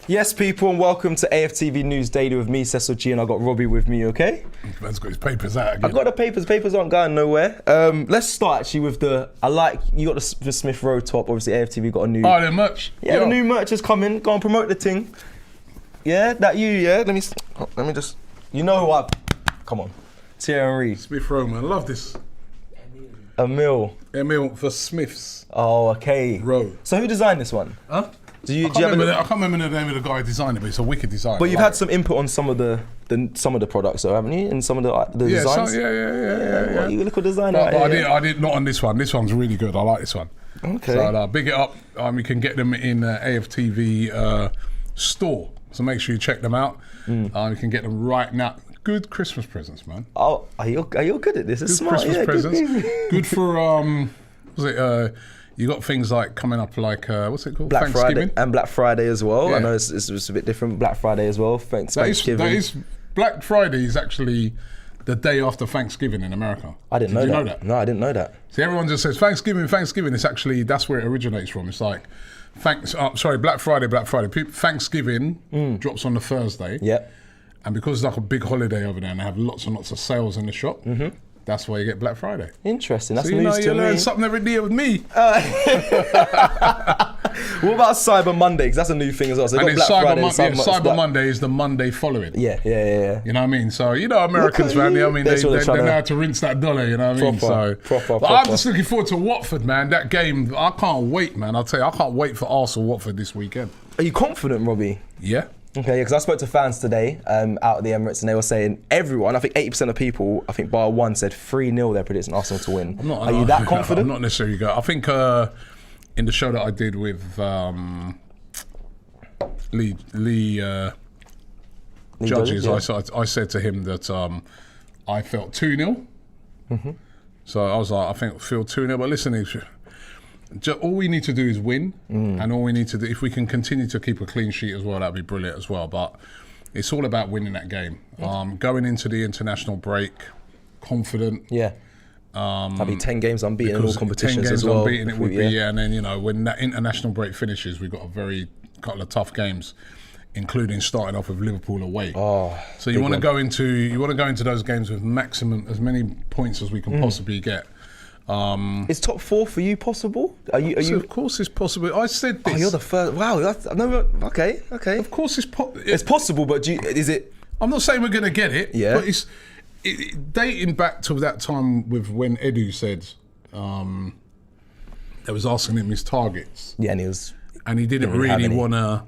Yes, people, and welcome to AFTV News Daily with me, Cecil G, and I got Robbie with me, okay? Man's got his papers out again. I got the papers. Papers aren't going nowhere. Let's start actually with you got the Smith Rowe top. Obviously, AFTV got a new. Oh, the merch. Yeah, the new merch is coming. Go and promote the thing. Yeah, that you. Yeah, let me just. You know what? Come on, Tierney. Smith Rowe, man. I love this. Emil for Smiths. Oh, okay. Rowe. So who designed this one? Huh? I can't remember the name of the guy who designed it, but it's a wicked design. But you've had some input on some of the products, though, haven't you? And some of the designs. Yeah. Well, you look a designer. I did not on this one. This one's really good. I like this one. Okay. So big it up. You can get them in AFTV store. So make sure you check them out. You can get them right now. Good Christmas presents, man. Oh, are you good at this? It's good smart. Christmas presents. Good for you got things like coming up like what's it called? Black Friday and Black Friday as well. Yeah. I know it's a bit different. Black Friday as well. Thanksgiving. That is Black Friday is actually the day after Thanksgiving in America. I didn't know that. Did you know that? No, I didn't know that. See, everyone just says Thanksgiving. It's actually that's where it originates from. It's like Black Friday. Thanksgiving drops on the Thursday. Yeah. And because it's like a big holiday over there and they have lots and lots of sales in the shop, that's why you get Black Friday. Interesting. That's so news to me. You learn something every day with me. What about Cyber Monday? Because that's a new thing as well. So and Cyber Monday is the Monday following. Yeah. You know what I mean? So, Americans, man, they know how to rinse that dollar, you know what I mean? Proper. I'm just looking forward to Watford, man. That game, I can't wait, man. I'll tell you, I can't wait for Arsenal-Watford this weekend. Are you confident, Robbie? Yeah. Okay, because I spoke to fans today out at the Emirates and they were saying everyone, I think 80% of people, I think bar one said 3-0 they're predicting Arsenal to win. Are you that confident? I'm not necessarily. I think in the show that I did with Lee Judges, I said to him that I felt 2-0. So I was like, I feel 2-0, but listen, all we need to do is win, and all we need to do, if we can continue to keep a clean sheet as well, that'd be brilliant as well. But it's all about winning that game. Going into the international break, confident. Yeah. That'd be 10 games unbeaten in all competitions as well. 10 games unbeaten it would be, yeah. And then when that international break finishes, we've got a couple of tough games, including starting off with Liverpool away. So you want to go into those games with as many points as we can possibly get. Is top 4 for you possible? Are you? Of course it's possible. I said this. Oh, you're the first. Wow. Okay. Of course it's possible, but is it? I'm not saying we're going to get it. Yeah. But it's dating back to that time with when Edu said they was asking him his targets. Yeah, and he didn't really want to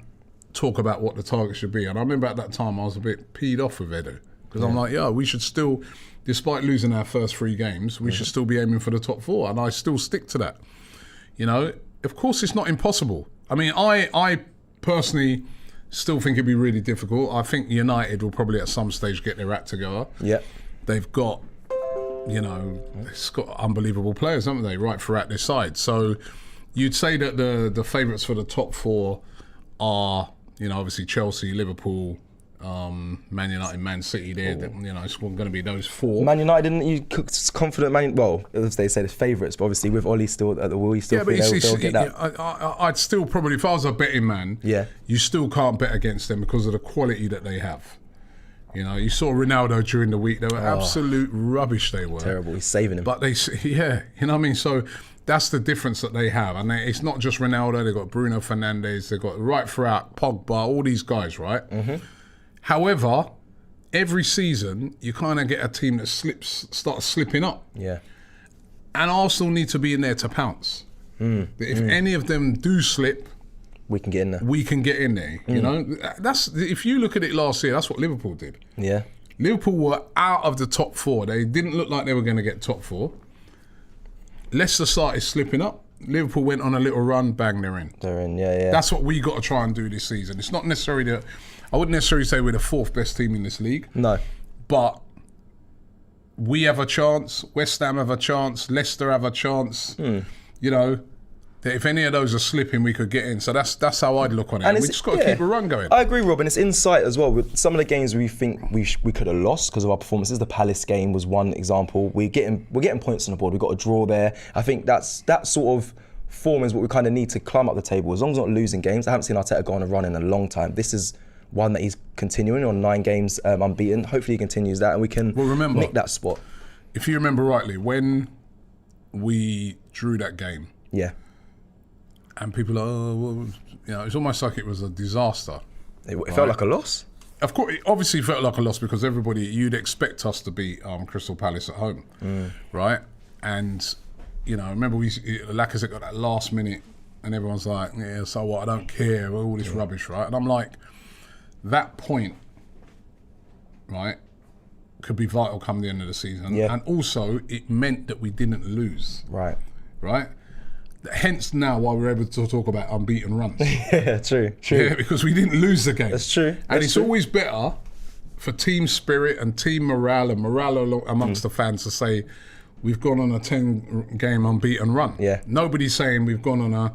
talk about what the target should be. And I remember at that time I was a bit peed off with Edu because I'm like, we should still. Despite losing our first 3 games, we should still be aiming for the top 4, and I still stick to that. Of course, it's not impossible. I mean, I personally still think it'd be really difficult. I think United will probably at some stage get their act together. Yeah, they've got, it's got unbelievable players, haven't they? Right throughout their side. So you'd say that the favourites for the top 4 are, obviously Chelsea, Liverpool. Man United, Man City, it's going to be those 4. Man United, didn't you confident? Well, as they say, the favourites, but obviously with Ollie still at the wheel, you still think they'll get that. I'd still probably, if I was a betting man, you still can't bet against them because of the quality that they have. You saw Ronaldo during the week; they were absolute rubbish. They were terrible. He's saving him, but you know what I mean. So that's the difference that they have, and it's not just Ronaldo. They've got Bruno Fernandes. They've got right throughout Pogba, all these guys, right? However, every season you kind of get a team that starts slipping up. Yeah. And Arsenal need to be in there to pounce. If any of them do slip, we can get in there. We can get in there. If you look at it last year, that's what Liverpool did. Yeah. Liverpool were out of the top 4. They didn't look like they were going to get top 4. Leicester started slipping up. Liverpool went on a little run, bang, they're in. They're in, yeah. That's what we got to try and do this season. It's not necessarily I wouldn't necessarily say we're the 4th best team in this league. No. But we have a chance. West Ham have a chance. Leicester have a chance. That if any of those are slipping, we could get in. So that's how I'd look on it. And we just got to keep a run going. I agree, Rob, and it's insight as well. With some of the games we think we could have lost because of our performances. The Palace game was one example. We're getting points on the board. We've got a draw there. I think that sort of form is what we kind of need to climb up the table. As long as we're not losing games. I haven't seen Arteta go on a run in a long time. This is one that he's continuing on 9 games unbeaten. Hopefully he continues that and we can nick that spot. If you remember rightly, when we drew that game, and people are, oh, well, you know, it's almost like it was a disaster. It felt like a loss. Of course, it obviously felt like a loss because you'd expect us to beat Crystal Palace at home, right? And, you know, remember Lacazette got that last minute and everyone's like, yeah, so what, I don't care, all this rubbish, right? And I'm like, that point, right, could be vital come the end of the season. And also, it meant that we didn't lose. Right? Hence now why we're able to talk about unbeaten runs. Yeah, true. Yeah, because we didn't lose the game. That's true. And it's always better for team spirit and team morale and morale amongst the fans to say, we've gone on a 10-game unbeaten run. Yeah. Nobody's saying we've gone on a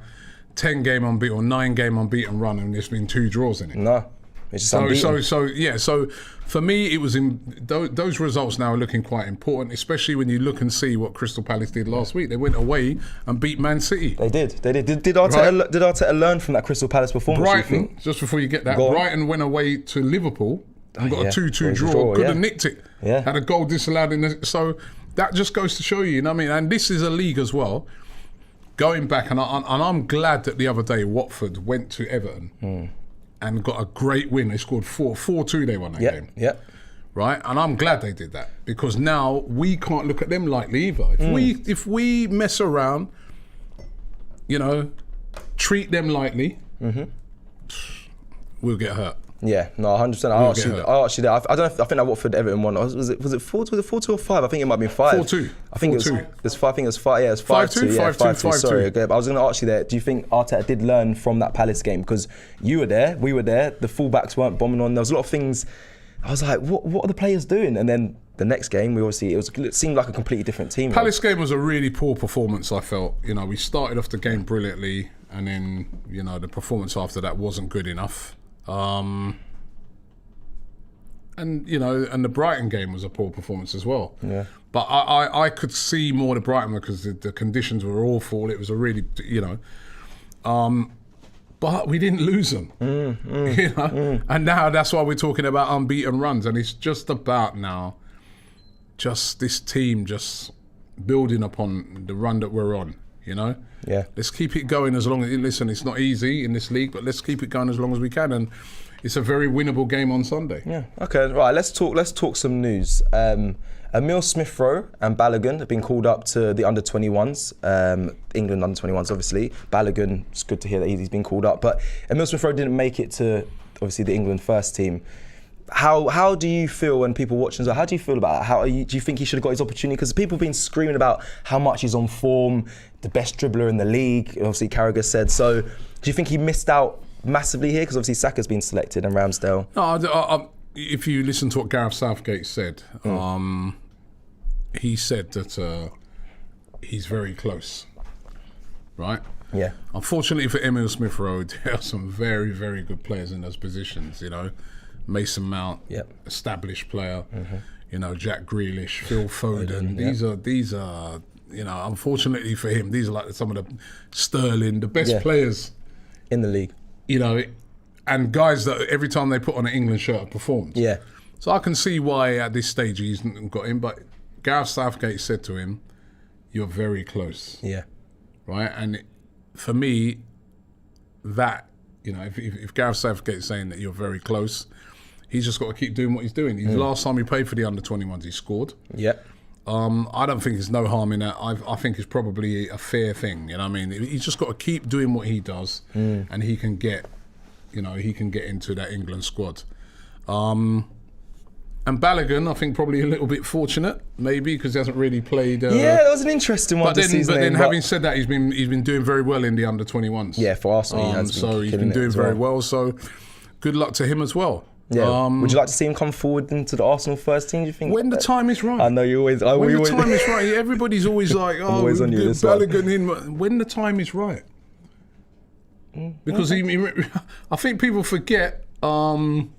10-game unbeaten or 9-game unbeaten run and there's been 2 draws in it. No. It's just so for me, it was those results now are looking quite important, especially when you look and see what Crystal Palace did last week. They went away and beat Man City. They did. Did Arteta learn from that Crystal Palace performance? Brighton, just before you get that, Brighton went away to Liverpool and got a 2-2 draw. Could have nicked it. Yeah. Had a goal disallowed in the, so that just goes to show you know what I mean? And this is a league as well. Going back, and I'm glad that the other day Watford went to Everton. And got a great win. They scored 4-2 they won that game. Yep. Right? And I'm glad they did that because now we can't look at them lightly either. If we mess around, you know, treat them lightly, we'll get hurt. Yeah, no, 100%. I actually, I don't know. I think that Watford Everton one was it 4-2 or 5? I think it might have been 5. 4-2. I think it was 5. I think it was 5. Yeah, it was 5-2. 5-2. Sorry, okay. But I was going to ask you there. Do you think Arteta did learn from that Palace game? Because you were there, we were there. The fullbacks weren't bombing on. There was a lot of things. I was like, what are the players doing? And then the next game, it seemed like a completely different team. Palace game was a really poor performance. I felt. You know, we started off the game brilliantly, and then you know the performance after that wasn't good enough. And you know, and the Brighton game was a poor performance as well. Yeah. But I could see more the Brighton because the conditions were awful. It was a really, you know, but we didn't lose them. You know, and now that's why we're talking about unbeaten runs, and it's just about now, just this team just building upon the run that we're on. You know. Yeah. Let's keep it going as long as. Listen, it's not easy in this league, but let's keep it going as long as we can. And it's a very winnable game on Sunday. Yeah. Okay. Right. Let's talk some news. Emile Smith-Rowe and Balogun have been called up to the under-21s. England under-21s, obviously. Balogun, it's good to hear that he's been called up, but Emile Smith-Rowe didn't make it to obviously the England first team. How do you feel when people watching? How do you feel about that? Do you think he should have got his opportunity? Because people have been screaming about how much he's on form, the best dribbler in the league. Obviously, Carragher said so. Do you think he missed out massively here? Because obviously Saka's been selected and Ramsdale. No, if you listen to what Gareth Southgate said, he said that he's very close, right? Yeah. Unfortunately for Emile Smith-Rowe, there are some very, very good players in those positions, you know. Mason Mount, established player, you know, Jack Grealish, Phil Foden. These are, you know, unfortunately for him, these are like some of the Sterling, the best players in the league. You know, and guys that every time they put on an England shirt have performed. Yeah. So I can see why at this stage he's got him, but Gareth Southgate said to him, "You're very close." Yeah. Right, and for me, that, you know, if Gareth Southgate's saying that you're very close, he's just got to keep doing what he's doing. The last time he played for the under-21s, he scored. Yeah. I don't think there's no harm in that. I think it's probably a fair thing. You know what I mean? He's just got to keep doing what he does, and he can get into that England squad. And Balogun, I think, probably a little bit fortunate, maybe, because he hasn't really played. Yeah, that was an interesting one. But then, having said that, he's been doing very well in the under-21s. Yeah, for Arsenal, he's been doing very well. So, good luck to him as well. Yeah. Would you like to see him come forward into the Arsenal first team, do you think? When the time is right. I know you always... When the time is right. Everybody's always like, oh, always on you, Balogun in. When the time is right. Because I think people forget, you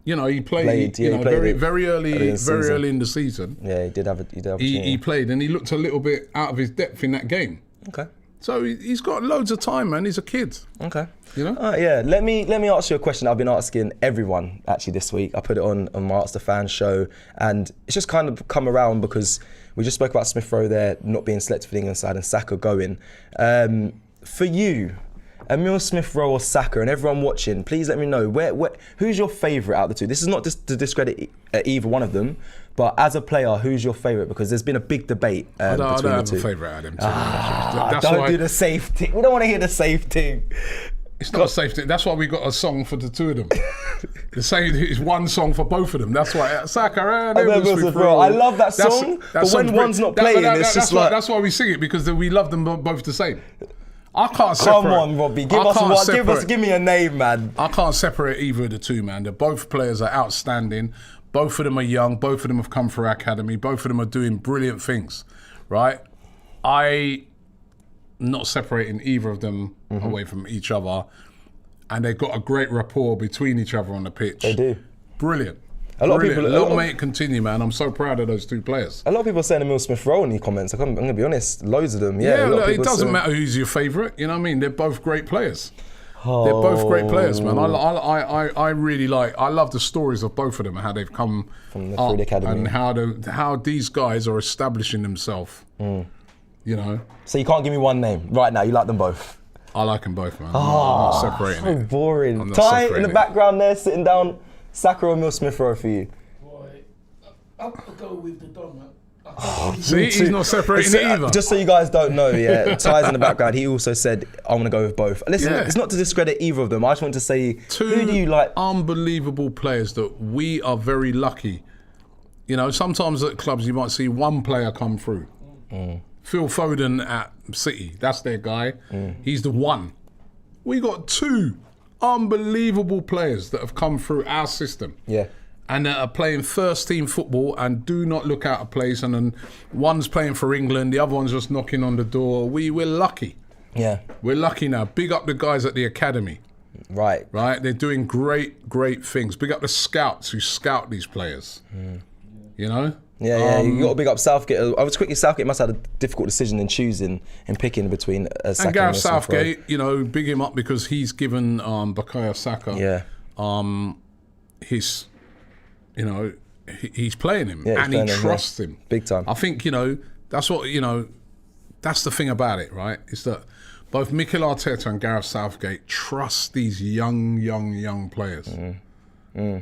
know, he played very early in the season. Yeah, he did have a... He played and he looked a little bit out of his depth in that game. Okay. So he's got loads of time, man. He's a kid. Okay. You know? Yeah. Let me ask you a question I've been asking everyone actually this week. I put it on my Ask the Fan show, and it's just kind of come around because we just spoke about Smith Rowe there not being selected for the England side and Saka going. For you, Emile Smith Rowe or Saka, and everyone watching, please let me know who's your favourite out of the two. This is not just to discredit either one of them, but as a player, who's your favourite? Because there's been a big debate between the two. I don't have a favourite out of them. Don't do the safe thing. We don't want to hear the safe thing. It's not a safe thing. That's why we got a song for the two of them. The same is one song for both of them. That's why Saka and Smith Rowe. I love that song, but when one's not playing, it's just like... That's why we sing it, because we love them both the same. I can't separate. Come on, Robbie. Give me a name, man. I can't separate either of the two, man. They're both players are outstanding. Both of them are young. Both of them have come through our academy. Both of them are doing brilliant things, right? I'm not separating either of them away from each other. And they've got a great rapport between each other on the pitch. They do. Brilliant. A lot of people. Long may it continue, man. I'm so proud of those two players. A lot of people are saying Emile Smith Rowe in the comments. I'm going to be honest, loads of them. Yeah, look, it doesn't matter who's your favourite. You know what I mean? They're both great players. They're both great players, man. I really like. I love the stories of both of them and how they've come from up the academy and how these guys are establishing themselves. You know. So you can't give me one name right now. You like them both. I like them both, man. I'm not separating so it. Boring. Ty in the background there, sitting down. Saka or Emile Smith Rowe for you? Boy, I'll go with the Don, man. See, he's not separating it either. Just so you guys don't know, Ty's in the background. He also said, "I'm going to go with both." Listen, it's not to discredit either of them. I just want to say, who do you like? Unbelievable players that we are very lucky. You know, sometimes at clubs you might see one player come through. Phil Foden at City, that's their guy. He's the one. We got two unbelievable players that have come through our system. Yeah. And that are playing first team football and do not look out of place. And then one's playing for England, the other one's just knocking on the door. We're lucky. Yeah. We're lucky now. Big up the guys at the academy. Right. They're doing great things. Big up the scouts who scout these players. You know? Yeah, you got to big up Southgate. Southgate must have had a difficult decision in choosing and picking between Saka and Gareth Southgate, you know, big him up because he's given Bukayo Saka his, you know, he's playing him and he trusts him. Big time. I think, you know, that's what, you know, that's the thing about it, right? Is that both Mikel Arteta and Gareth Southgate trust these young players.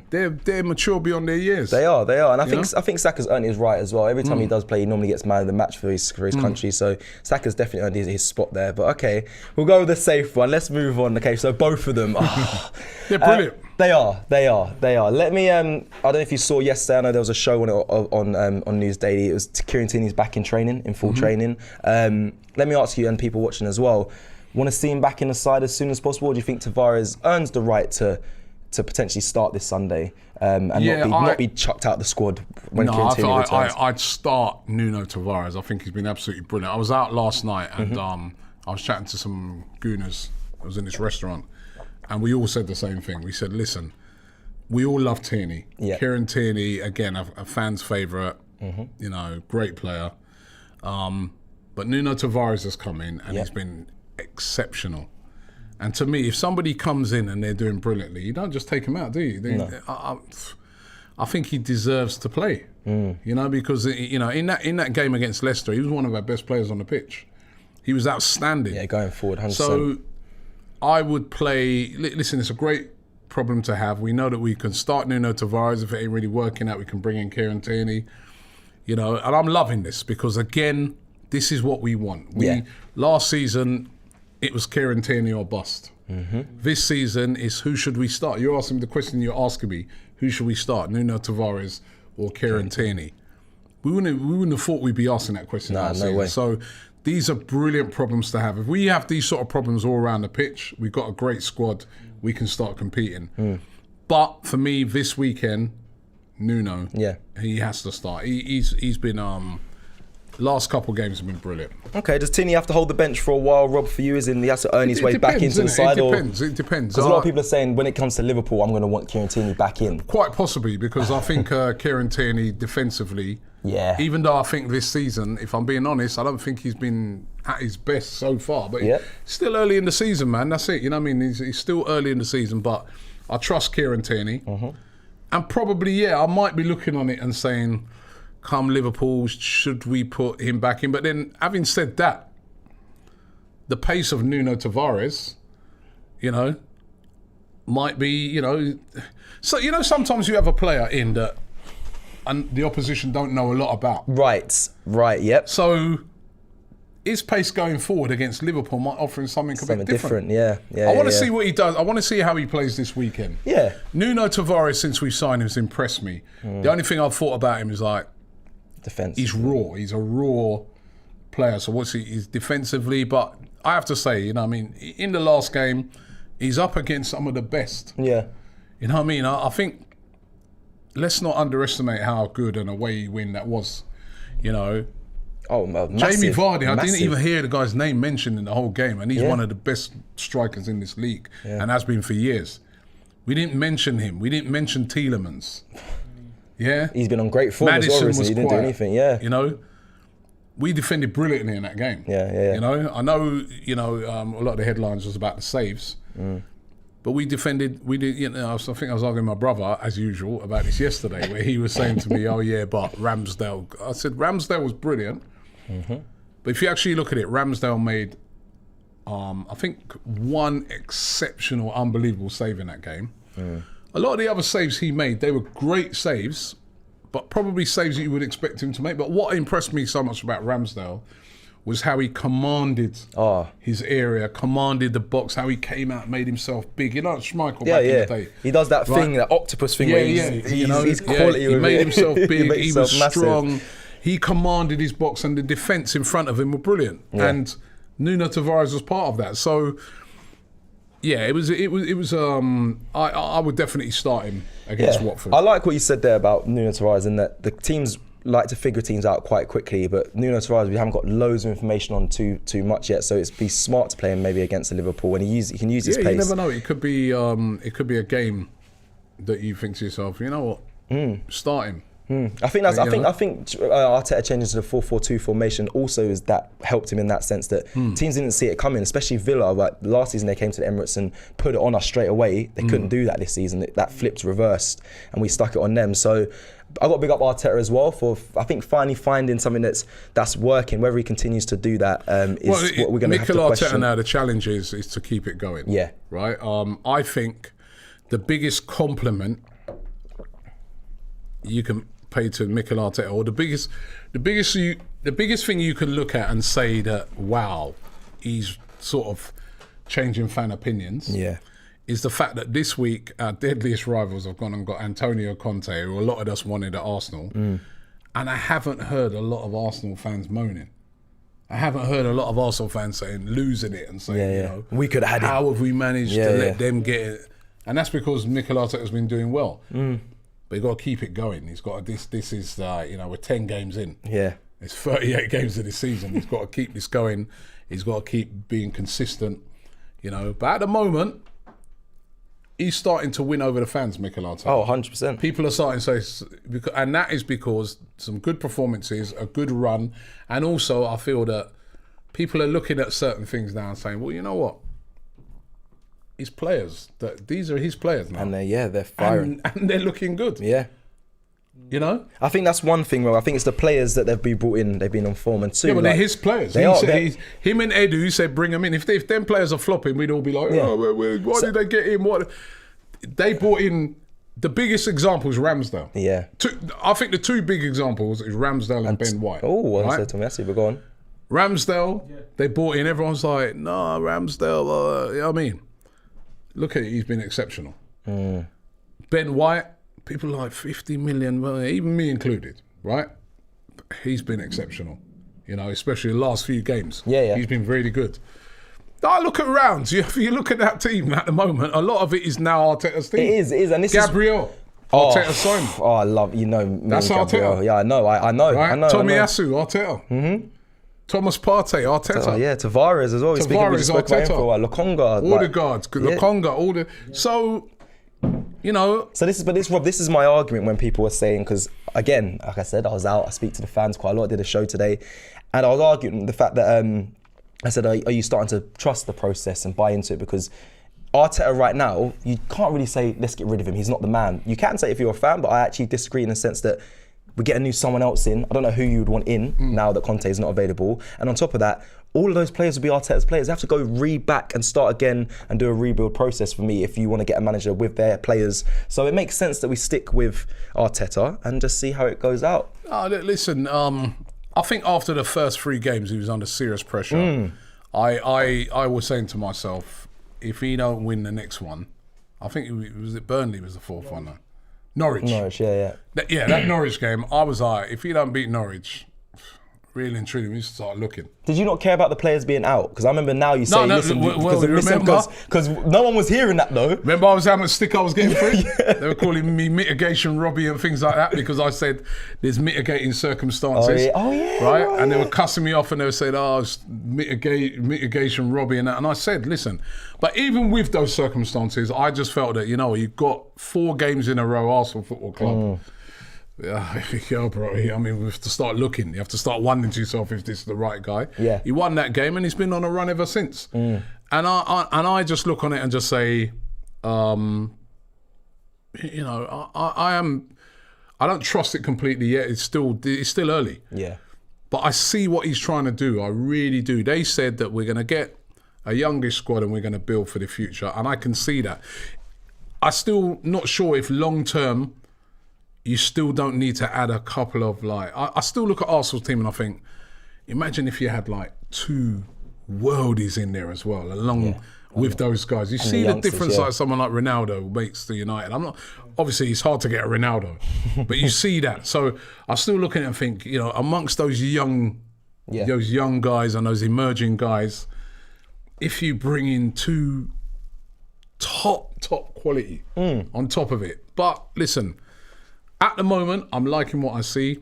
They're mature beyond their years. They are, and I think Saka's earned his right as well. Every time he does play, he normally gets man of the match for his country. So Saka's definitely earned his spot there. But okay, we'll go with the safe one. Let's move on. Okay, so both of them, they're brilliant. They are. Let me. I don't know if you saw yesterday. I know there was a show on News Daily. It was Kieran Tierney's back in training, in full training. Let me ask you and people watching as well. Want to see him back in the side as soon as possible? Or do you think Tavares earns the right to potentially start this Sunday and not be chucked out the squad when Kieran Tierney returns? I'd start Nuno Tavares. I think he's been absolutely brilliant. I was out last night and I was chatting to some gooners. I was in this restaurant and we all said the same thing. We said, listen, we all love Tierney. Yeah. Kieran Tierney, again, a fan's favourite, you know, great player. But Nuno Tavares has come in and he's been exceptional. And to me, if somebody comes in and they're doing brilliantly, you don't just take them out, do you? No. I think he deserves to play. You know, because you know, in that game against Leicester, he was one of our best players on the pitch. He was outstanding. Yeah, going forward, 100%. So I would play. Listen, it's a great problem to have. We know that we can start Nuno Tavares. If it ain't really working out, we can bring in Kieran Tierney. You know, and I'm loving this because again, this is what we want. Last season, it was Kieran Tierney or bust. This season is who should we start? You're asking the question you're asking me, who should we start, Nuno Tavares or Kieran Tierney? We wouldn't have thought we'd be asking that question last season. Way. So these are brilliant problems to have. If we have these sort of problems all around the pitch, we've got a great squad, we can start competing. But for me, this weekend, Nuno, he has to start. He's been... last couple of games have been brilliant. Okay, does Tierney have to hold the bench for a while, Rob, for you? As in he has to earn his way back into the side? It depends. Because a lot of people are saying when it comes to Liverpool, I'm going to want Kieran Tierney back in. Quite possibly, because I think Kieran Tierney defensively Yeah. Even though I think this season, if I'm being honest, I don't think he's been at his best so far. But still early in the season, man. That's it. You know what I mean? He's still early in the season, but I trust Kieran Tierney. And probably, I might be looking on it and saying, come Liverpool, should we put him back in? But then, having said that, the pace of Nuno Tavares, might be, So, sometimes you have a player in that and the opposition don't know a lot about. Right, yep. So his pace going forward against Liverpool might offer him something a bit different. Yeah. I want to see what he does. I want to see how he plays this weekend. Yeah. Nuno Tavares, since we've signed him, has impressed me. The only thing I've thought about him is defense. He's raw. He's a raw player. So he's defensively, but I have to say, in the last game, he's up against some of the best. Yeah. You know what I mean? I think let's not underestimate how good an away win that was. Oh, massive, Jamie Vardy, I massive. didn't even hear the guy's name mentioned in the whole game, and he's one of the best strikers in this league, and has been for years. We didn't mention him. We didn't mention Tielemans. Yeah, he's been on great form as well recently. He didn't do anything. Yeah, we defended brilliantly in that game. Yeah. I know. A lot of the headlines was about the saves. But we defended, I think I was arguing with my brother, as usual, about this yesterday, where he was saying to me, oh yeah, but Ramsdale. I said, Ramsdale was brilliant. But if you actually look at it, Ramsdale made, I think, one exceptional, unbelievable save in that game. A lot of the other saves he made, they were great saves, but probably saves that you would expect him to make. But what impressed me so much about Ramsdale was how he commanded his area, commanded the box, how he came out, made himself big. Schmeichel back in the day. He does that thing, that octopus thing where he's quality. He made himself big, he was massive. Strong. He commanded his box and the defence in front of him were brilliant. Yeah. And Nuno Tavares was part of that. So, it was. I would definitely start him against Watford. I like what you said there about Nuno Tavares and that the teams like to figure teams out quite quickly, but Nuno Tavares, we haven't got loads of information on too much yet, so it'd be smart to play him maybe against Liverpool when he can use his pace. You never know. It could be a game that you think to yourself, you know what, start him. I think Arteta changing to the 4-4-2 formation also is that helped him in that sense that teams didn't see it coming, especially Villa. Like last season, they came to the Emirates and put it on us straight away. They couldn't do that this season. That flipped reversed, and we stuck it on them. So I got to big up Arteta as well for finally finding something that's working. Whether he continues to do that is what we're going to have to question. Mikel Arteta now, the challenge is to keep it going. Yeah. Right. I think the biggest compliment you can pay to Mikel Arteta, or the biggest thing you can look at and say that wow, he's sort of changing fan opinions. Yeah. Is the fact that this week our deadliest rivals have gone and got Antonio Conte, who a lot of us wanted at Arsenal, and I haven't heard a lot of Arsenal fans moaning. I haven't heard a lot of Arsenal fans saying losing it and saying, we could have had how have we managed to let them get it? And that's because Mikel Arteta has been doing well. But you've got to keep it going. He's got to, this is, we're 10 games in. Yeah. It's 38 games of this season. He's got to keep this going. He's got to keep being consistent, But at the moment, he's starting to win over the fans, Mikel Arteta. Oh, 100%. People are starting to say, and that is because some good performances, a good run, and also I feel that people are looking at certain things now and saying, well, you know what? His players, these are his players now. And they're firing. And they're looking good. Yeah. I think that's one thing, I think it's the players that they've been brought in, they've been on form, and two. Yeah, but they're his players. Him and Edu said bring them in. If them players are flopping, we'd all be like, why did they get in? What? They brought in, the biggest example is Ramsdale. Yeah. I think the two big examples is Ramsdale and Ben White. I said to me, that's it, we're going. Ramsdale, they brought in, everyone's like, no, Ramsdale, you know what I mean? Look at it, he's been exceptional. Ben White, people like 50 million, well, even me included, right? He's been exceptional, especially the last few games. Yeah. He's been really good. I look at rounds. If you look at that team at the moment, a lot of it is now Arteta's team. It is, and this Gabriel, Arteta's son. Oh, I love, me that's Gabriel. Arteta. Yeah, I know. Right? Tommy Asu, Arteta. Thomas Partey, Arteta. Tavares as well. Tavares, Arteta. Lokonga, Odegaard, Lokonga, all the. So You know. So Rob, this is my argument when people were saying, because again, like I said, I was out, I speak to the fans quite a lot, I did a show today, and I was arguing the fact that, I said, are you starting to trust the process and buy into it? Because Arteta right now, you can't really say, let's get rid of him, he's not the man. You can say if you're a fan, but I actually disagree in the sense that we get a new someone else in. I don't know who you would want in now that Conte is not available. And on top of that, all of those players will be Arteta's players. They have to go back and start again and do a rebuild process for me if you want to get a manager with their players. So it makes sense that we stick with Arteta and just see how it goes out. Listen, I think after the first 3 games, he was under serious pressure. I was saying to myself, if he don't win the next one, I think it Burnley was the 4th one though. Norwich, yeah. That Norwich game, I was like, if you don't beat Norwich, really and truly, we need to start looking. Did you not care about the players being out? Because I remember now you say, listen, because no one was hearing that though. Remember how much stick I was getting for it? They were calling me mitigation Robbie and things like that because I said there's mitigating circumstances. Oh yeah. Right? And they were cussing me off and they were saying, it's mitigation Robbie and that. And I said, listen, but even with those circumstances, I just felt that, you've got 4 games in a row, Arsenal Football Club. Yeah, bro. I mean, we have to start looking. You have to start wondering to yourself if this is the right guy. Yeah. He won that game and he's been on a run ever since. And I just look on it and just say, I don't trust it completely yet. It's still early. Yeah. But I see what he's trying to do. I really do. They said that we're going to get a youngish squad and we're going to build for the future. And I can see that. I'm still not sure if long term, you still don't need to add a couple of I still look at Arsenal's team and I think, imagine if you had 2 worldies in there as well, along with those guys. You see the difference someone like Ronaldo makes to United. Obviously it's hard to get a Ronaldo, but you see that. So I still look at it and think, amongst those young guys and those emerging guys, if you bring in 2 top quality on top of it. But listen, at the moment, I'm liking what I see.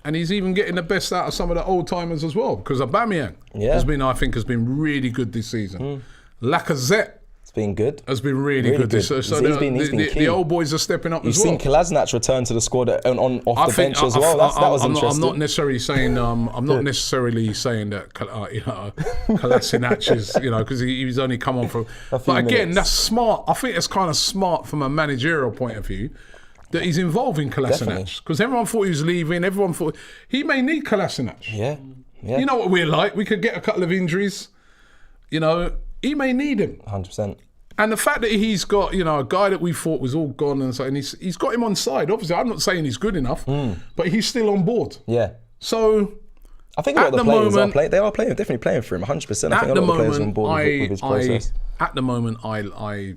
And he's even getting the best out of some of the old-timers as well. Because Aubameyang has been really good this season. Lacazette it's been good. Has been really good this season. So the old boys are stepping up as well. You've seen Kolasinac return to the squad off the bench as well. That was interesting. I'm not necessarily saying that Kolasinac is, because he's only come on for... But again, that's smart. I think it's kind of smart from a managerial point of view that he's involved in Kolasinac. Because everyone thought he was leaving. Everyone thought he may need Kolasinac. Yeah. You know what we're like. We could get a couple of injuries. He may need him. 100%. And the fact that he's got, a guy that we thought was all gone and he's got him on side. Obviously, I'm not saying he's good enough, but he's still on board. Yeah. So I think a lot of the players are playing. They are playing, definitely playing for him. 100%. I think a lot of the players are on board with his process. At the moment, I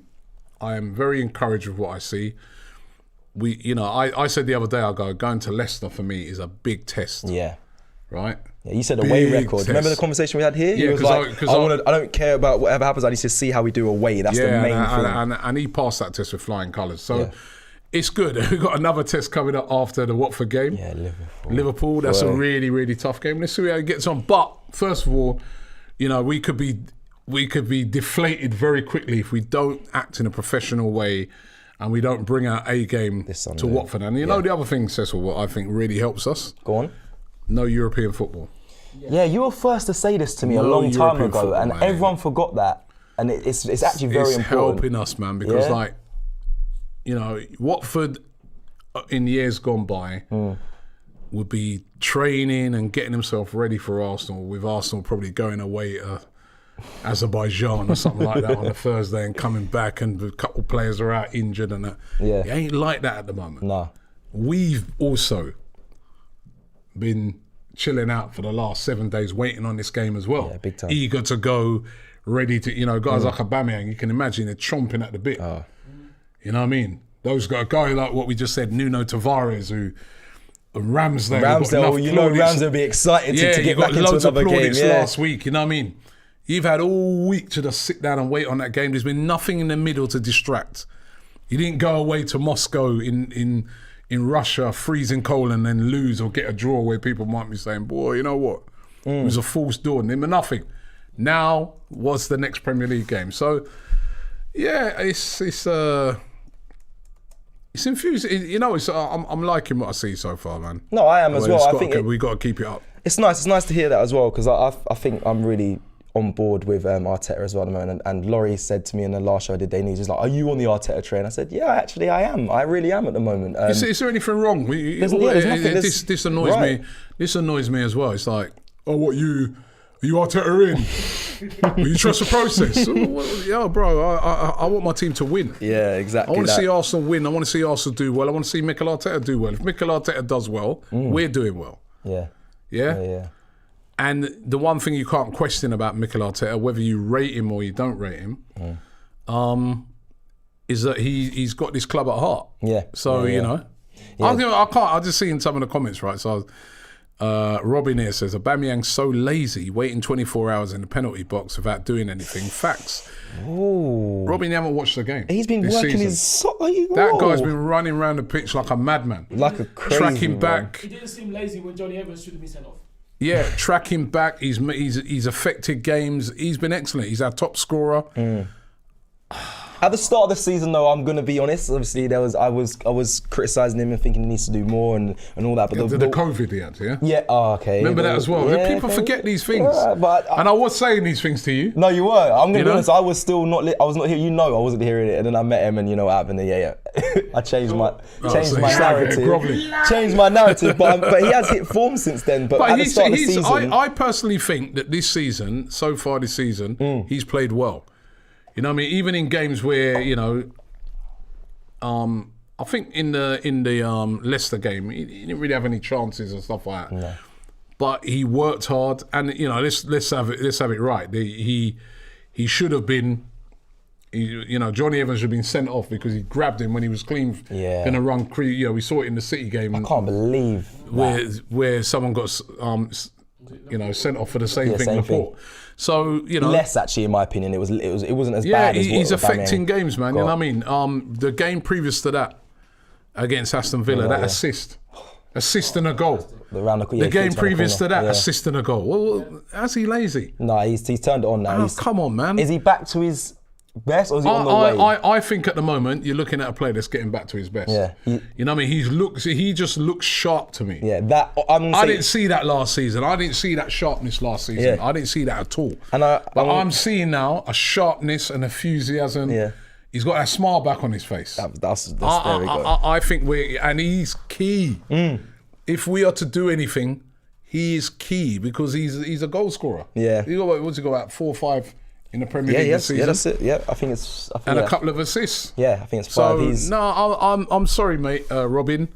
am very encouraged with what I see. I said the other day, going to Leicester for me is a big test. Yeah. Right? Yeah, you said away record. Test. Remember the conversation we had here? Yeah, he was I don't care about whatever happens. I need to see how we do away. That's the main thing. And he passed that test with flying colours. So it's good. We've got another test coming up after the Watford game. Yeah, Liverpool. That's a really, really tough game. Let's see how it gets on. But first of all, we could be deflated very quickly if we don't act in a professional way and we don't bring our A game to Watford. And the other thing, Cecil, what I think really helps us. Go on. No European football. Yeah, you were first to say this to me a long time ago, and everyone forgot that. And it's actually very important. It's helping us, man, because Watford in years gone by would be training and getting himself ready for Arsenal, with Arsenal probably going away to Azerbaijan or something like that on a Thursday and coming back, and a couple of players are out injured and that. Yeah. It ain't like that at the moment. No. We've also been chilling out for the last 7 days waiting on this game as well. Yeah, big time. Eager to go, ready to, guys like Aubameyang, you can imagine they're chomping at the bit. Oh. You know what I mean? Those guys, a guy like what we just said, Nuno Tavares, who Ramsdale, Ramsdale will be excited to get back into another game. Last week, you know what I mean? You've had all week to just sit down and wait on that game. There's been nothing in the middle to distract. You didn't go away to Moscow in Russia, freezing cold, and then lose or get a draw where people might be saying, boy, you know what? It was a false dawn. Nothing. Now, what's the next Premier League game? So, yeah, it's It's infusing. You know, I'm liking what I see so far, man. No, I am as well. I think we got to keep it up. It's nice. It's nice to hear that as well, because I think I'm really on board with Arteta as well at the moment. And Laurie said to me in the last show I did, he's like, "Are you on the Arteta train?" I said, "Yeah, actually, I am. I really am at the moment." Is there anything wrong? There's nothing. This annoys me. This annoys me as well. It's like, oh, what you? Are you Arteta in? You trust the process? Yeah, bro. I want my team to win. Yeah, exactly. I want to see Arsenal win. I want to see Arsenal do well. I want to see Mikel Arteta do well. If Mikel Arteta does well, we're doing well. Yeah. And the one thing you can't question about Mikel Arteta, whether you rate him or you don't rate him, is that he's got this club at heart. Yeah. So you know, I can't. I just seen some of the comments, right? So. Robin here says Aubameyang's so lazy, waiting 24 hours in the penalty box without doing anything. Facts. Ooh. Robin, you haven't watched the game. He's been working his That guy's been running around the pitch like a madman. Like a crazy tracking back. He didn't seem lazy when Johnny Evans should have been sent off. Yeah, tracking back. He's affected games. He's been excellent. He's our top scorer. At the start of the season, though, I'm gonna be honest. Obviously, I was criticising him and thinking he needs to do more and all that. But the COVID he had, yeah. Yeah. Oh, okay. Remember that as well. Yeah, People forget these things. But and I was saying these things to you. No, you were. I'm gonna be honest. I was still not. I was not here. You know, I wasn't hearing it. And then I met him, and you know what happened. Yeah. I changed my narrative. Changed my narrative. But he has hit form since then. But at the start of the season, I personally think that this season, so far this season, he's played well. You know what I mean? Even in games where, you know, I think in the Leicester game, he didn't really have any chances and stuff like that. No. But he worked hard, and you know, let's have it right. He should have been, you know, Johnny Evans should have been sent off because he grabbed him when he was clean. Yeah. Gonna run. You know, we saw it in the City game. I can't believe where someone got you know, sent off for the same thing. Laporte. So, you know, less actually, in my opinion, it wasn't as bad as what he's affecting games, man. You know what I mean? The game previous to that against Aston Villa, assist and a goal. The game previous to that, assist and a goal. Well, how's he lazy? No, he's turned it on now. Oh, come on, man. Is he back to his best, or is he on the way? I think at the moment you're looking at a player that's getting back to his best. Yeah. You know what I mean? He just looks sharp to me. Yeah, that I didn't see that last season. I didn't see that sharpness last season. Yeah. I didn't see that at all. And I'm seeing now a sharpness and enthusiasm. Yeah. He's got that smile back on his face. That's there we go. I think and he's key. If we are to do anything, he is key because he's a goal scorer. Yeah. What's he got, about 4 or 5 in the Premier League this season? Yeah, that's it. Yeah, I think it's. A couple of assists. Yeah, I think it's 5. So I'm sorry, mate, Robin.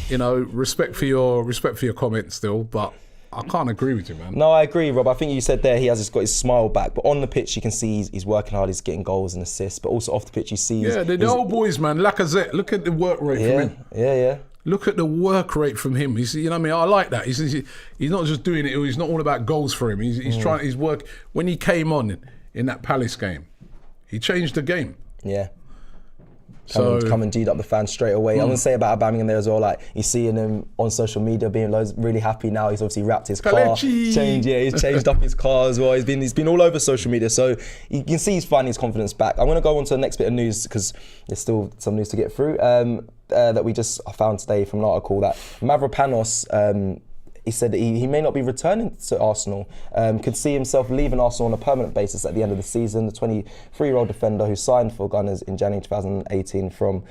You know, respect for your comments still, but I can't agree with you, man. No, I agree, Rob. I think you said there he has got his smile back, but on the pitch you can see he's working hard. He's getting goals and assists, but also off the pitch you see. The old boys, man. Lacazette. Look at the work rate from him. Yeah. Look at the work rate from him. You know what I mean? I like that. He's not just doing it. He's not all about goals for him. He's trying. His work. When he came on in that Palace game, he changed the game. Yeah. Come and G'd up the fans straight away. I'm gonna say about Aubameyang there as well. Like you seeing him on social media being really happy now. He's obviously wrapped his car. He's changed up his car as well. He's been all over social media. So you can see he's finding his confidence back. I'm gonna go on to the next bit of news because there's still some news to get through. That I found today from an article that Mavropanos. He said that he may not be returning to Arsenal, could see himself leaving Arsenal on a permanent basis at the end of the season. The 23-year-old defender who signed for Gunners in January 2018 from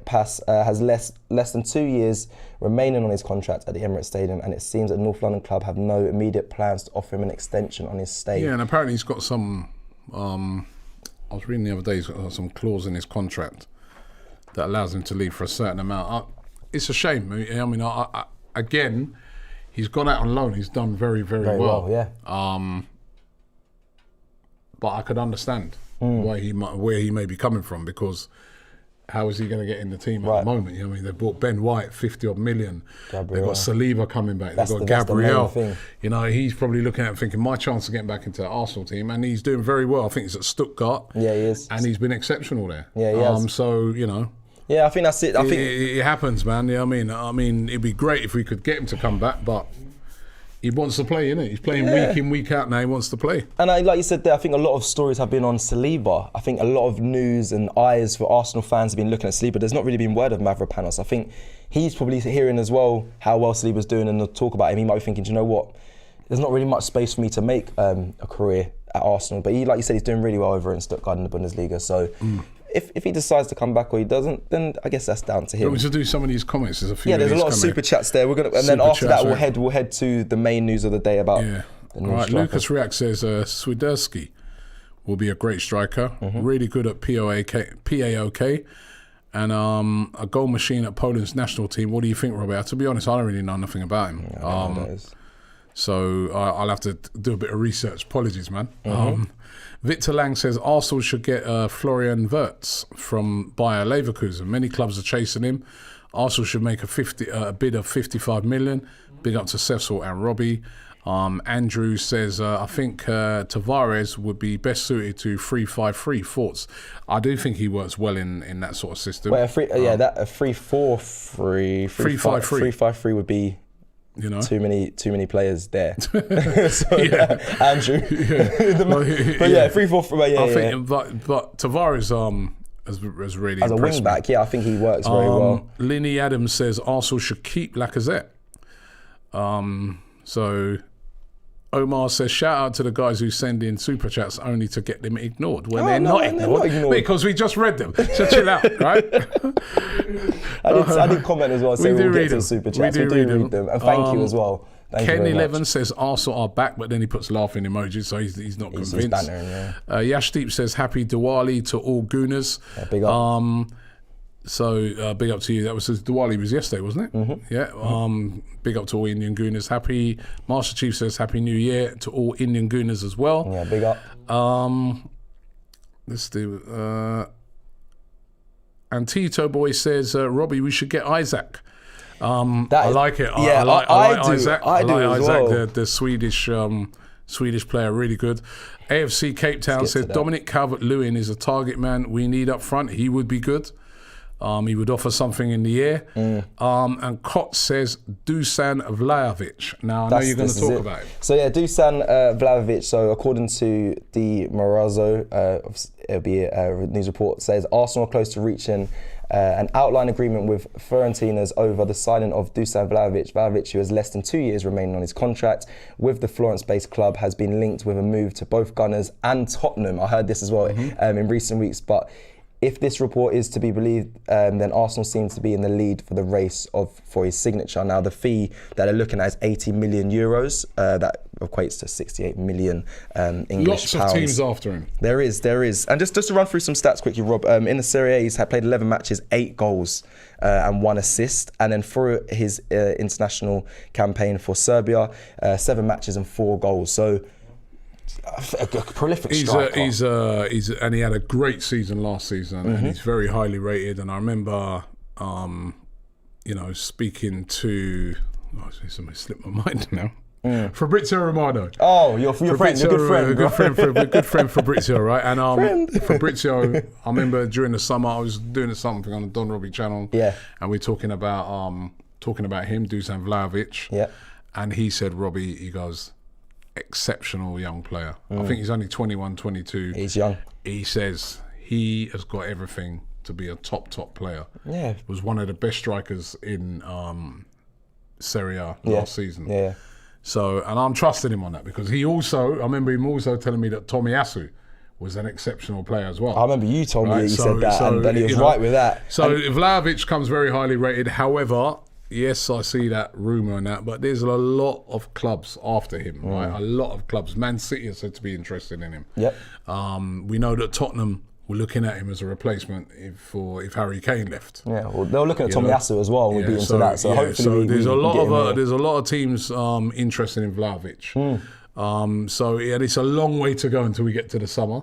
Pass has less than 2 years remaining on his contract at the Emirates Stadium, and it seems that North London club have no immediate plans to offer him an extension on his stay. Yeah, and apparently he's got some, I was reading the other day, he's got some clause in his contract that allows him to leave for a certain amount. It's a shame. I mean, again, he's gone out on loan. He's done very, very well. Yeah. But I could understand where he may be coming from, because how is he going to get in the team at the moment? You know, I mean, they bought Ben White, 50-odd million. They've got Saliba coming back. They've got Gabriel. You know, he's probably looking at it thinking, my chance of getting back into the Arsenal team, and he's doing very well. I think he's at Stuttgart. Yeah, he is. And he's been exceptional there. Yeah, he has. So, you know. Yeah, I think that's it. I think it happens, man. Yeah, I mean, it'd be great if we could get him to come back, but He wants to play, innit? He's playing week in, week out now. He wants to play. And like you said there, I think a lot of stories have been on Saliba. I think a lot of news and eyes for Arsenal fans have been looking at Saliba. There's not really been word of Mavropanos. I think he's probably hearing as well how well Saliba's doing, and they'll talk about him. He might be thinking, do you know what? There's not really much space for me to make a career at Arsenal. But he, like you said, he's doing really well over in Stuttgart in the Bundesliga. So if he decides to come back or he doesn't, then I guess that's down to him. You want me to do some of these comments? There's a few. Yeah, there's a lot of super chats there. And then after that, we'll head to the main news of the day about. Yeah. All right. Lucas React says Swiderski will be a great striker, really good at PAOK, and a goal machine at Poland's national team. What do you think, Robert? To be honest, I don't really know nothing about him. Yeah, so I'll have to do a bit of research. Apologies, man. Victor Lang says Arsenal should get Florian Wirtz from Bayer Leverkusen. Many clubs are chasing him. Arsenal should make a bid of 55 million. Big up to Cecil and Robbie. Andrew says, I think Tavares would be best suited to 3-5-3. Thoughts? I do think he works well in that sort of system. Well, a 3-4-3, 3-5-3 would be, you know, too many players there. So, Andrew. But 3-4-3. I think, but Tavares has really as a wing back. Yeah, I think he works very well. Linny Adams says Arsenal should keep Lacazette. So Omar says, shout out to the guys who send in super chats only to get them ignored. When they're not ignored. Because we just read them. So chill out, right? I did comment as well, saying we'll get to the super chats. We do read them. And thank you as well. Ken 11 says Arsenal are back, but then he puts laughing emojis, so he's not convinced. He's bantering, Yashdeep says happy Diwali to all Gooners. Yeah, big up. So big up to you. That was Diwali was yesterday, wasn't it? Yeah. Big up to all Indian Gooners. Happy Master Chief says Happy New Year to all Indian Gooners as well. Yeah, big up. Let's do. And Tito Boy says Robbie, we should get Isaac. I like it. Yeah, I like Isaac. I do as Isaac, well. the Swedish player, really good. AFC Cape Town says Dominic Calvert-Lewin is a target man we need up front. He would be good. He would offer something in the air. And Kot says Dusan Vlahovic. Now, I know you're going to talk about it. So, yeah, Dusan Vlahovic. So, according to the Morazzo, it'll be a news report, says Arsenal are close to reaching an outline agreement with Fiorentina's over the signing of Dusan Vlahovic. Vlahovic, who has less than 2 years remaining on his contract with the Florence-based club, has been linked with a move to both Gunners and Tottenham. I heard this as well in recent weeks, but if this report is to be believed, then Arsenal seems to be in the lead for the race for his signature. Now, the fee that they're looking at is 80 million euros. That equates to 68 million English pounds. Lots of teams after him. There is. And just to run through some stats quickly, Rob, in the Serie A, he's played 11 matches, 8 goals and 1 assist. And then for his international campaign for Serbia, 7 matches and 4 goals. So, a prolific striker. And he had a great season last season, and he's very highly rated. And I remember, speaking to, somebody slipped my mind now. Fabrizio Romano. Oh, your friend, your good friend, Fabrizio, right? And Fabrizio, I remember during the summer I was doing something on the Don Robbie channel. Yeah. And we're talking about him, Dusan Vlahovic. Yeah. And he said, Robbie, he goes, exceptional young player. I think he's only 21, 22. He's young. He says he has got everything to be a top player. Yeah. Was one of the best strikers in Serie A last season. Yeah. So, and I'm trusting him on that because I remember him also telling me that Tomiyasu was an exceptional player as well. I remember you told me that you said that, and he was right with that. So Vlahovic comes very highly rated. However, yes, I see that rumour and that, but there's a lot of clubs after him, right? A lot of clubs. Man City are said to be interested in him. Yep. We know that Tottenham were looking at him as a replacement if Harry Kane left. Yeah, well, they were looking at Tomiyasu as well, and we'll be into that. So hopefully, there's a lot of teams interested in Vlahovic. And it's a long way to go until we get to the summer.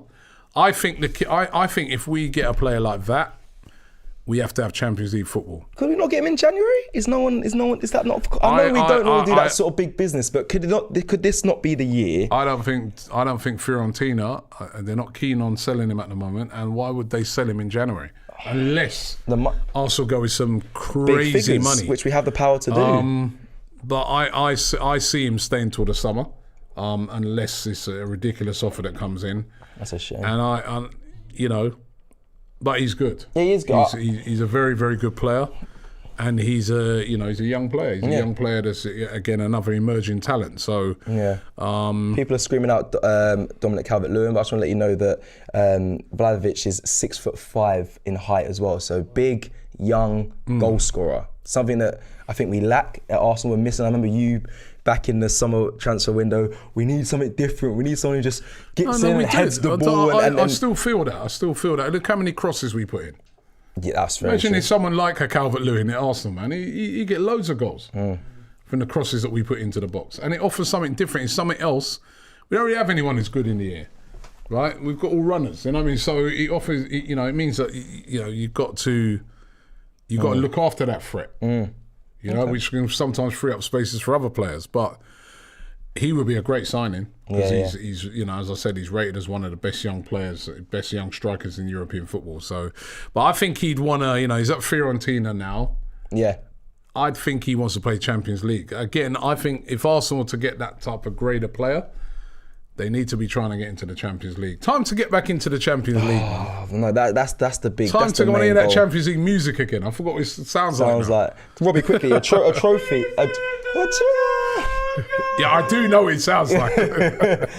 I think if we get a player like that, we have to have Champions League football. Could we not get him in January? Is that not? I know we don't want to do that sort of big business, but could this not be the year? I don't think Fiorentina, they're not keen on selling him at the moment, and why would they sell him in January? Unless Arsenal go with some crazy big figures, money, which we have the power to do. But I see him staying till the summer, unless it's a ridiculous offer that comes in. That's a shame. And I but he's good. Yeah, he is good. He's a very, very good player. And he's a young player. He's a young player that's, again, another emerging talent. So people are screaming out Dominic Calvert-Lewin, but I just want to let you know that Vlahovic is 6'5" in height as well. So big, young goal scorer. Something that I think we lack at Arsenal. We're missing. I remember you back in the summer transfer window. We need something different. We need someone who just gets in and heads the ball. I still feel that. Look how many crosses we put in. Yeah, that's very Imagine true. if someone like a Calvert-Lewin at Arsenal, man, he get loads of goals from the crosses that we put into the box. And it offers something different. It's something else. We don't really have anyone who's good in the air, right? We've got all runners, you know what I mean? So it offers, it means that, you've got to look after that threat, which can sometimes free up spaces for other players. But he would be a great signing because he's as I said, he's rated as one of the best young players, best young strikers in European football. So, but I think he'd want to, he's at Fiorentina now. Yeah. I'd think he wants to play Champions League. Again, I think if Arsenal to get that type of grader player, they need to be trying to get into the Champions League. Time to get back into the Champions League. No, that's the big. Time that's to the go and hear main that goal. Champions League music again. I forgot what it sounds like. Sounds like Robbie, quickly a trophy. Yeah, I do know what it sounds like. A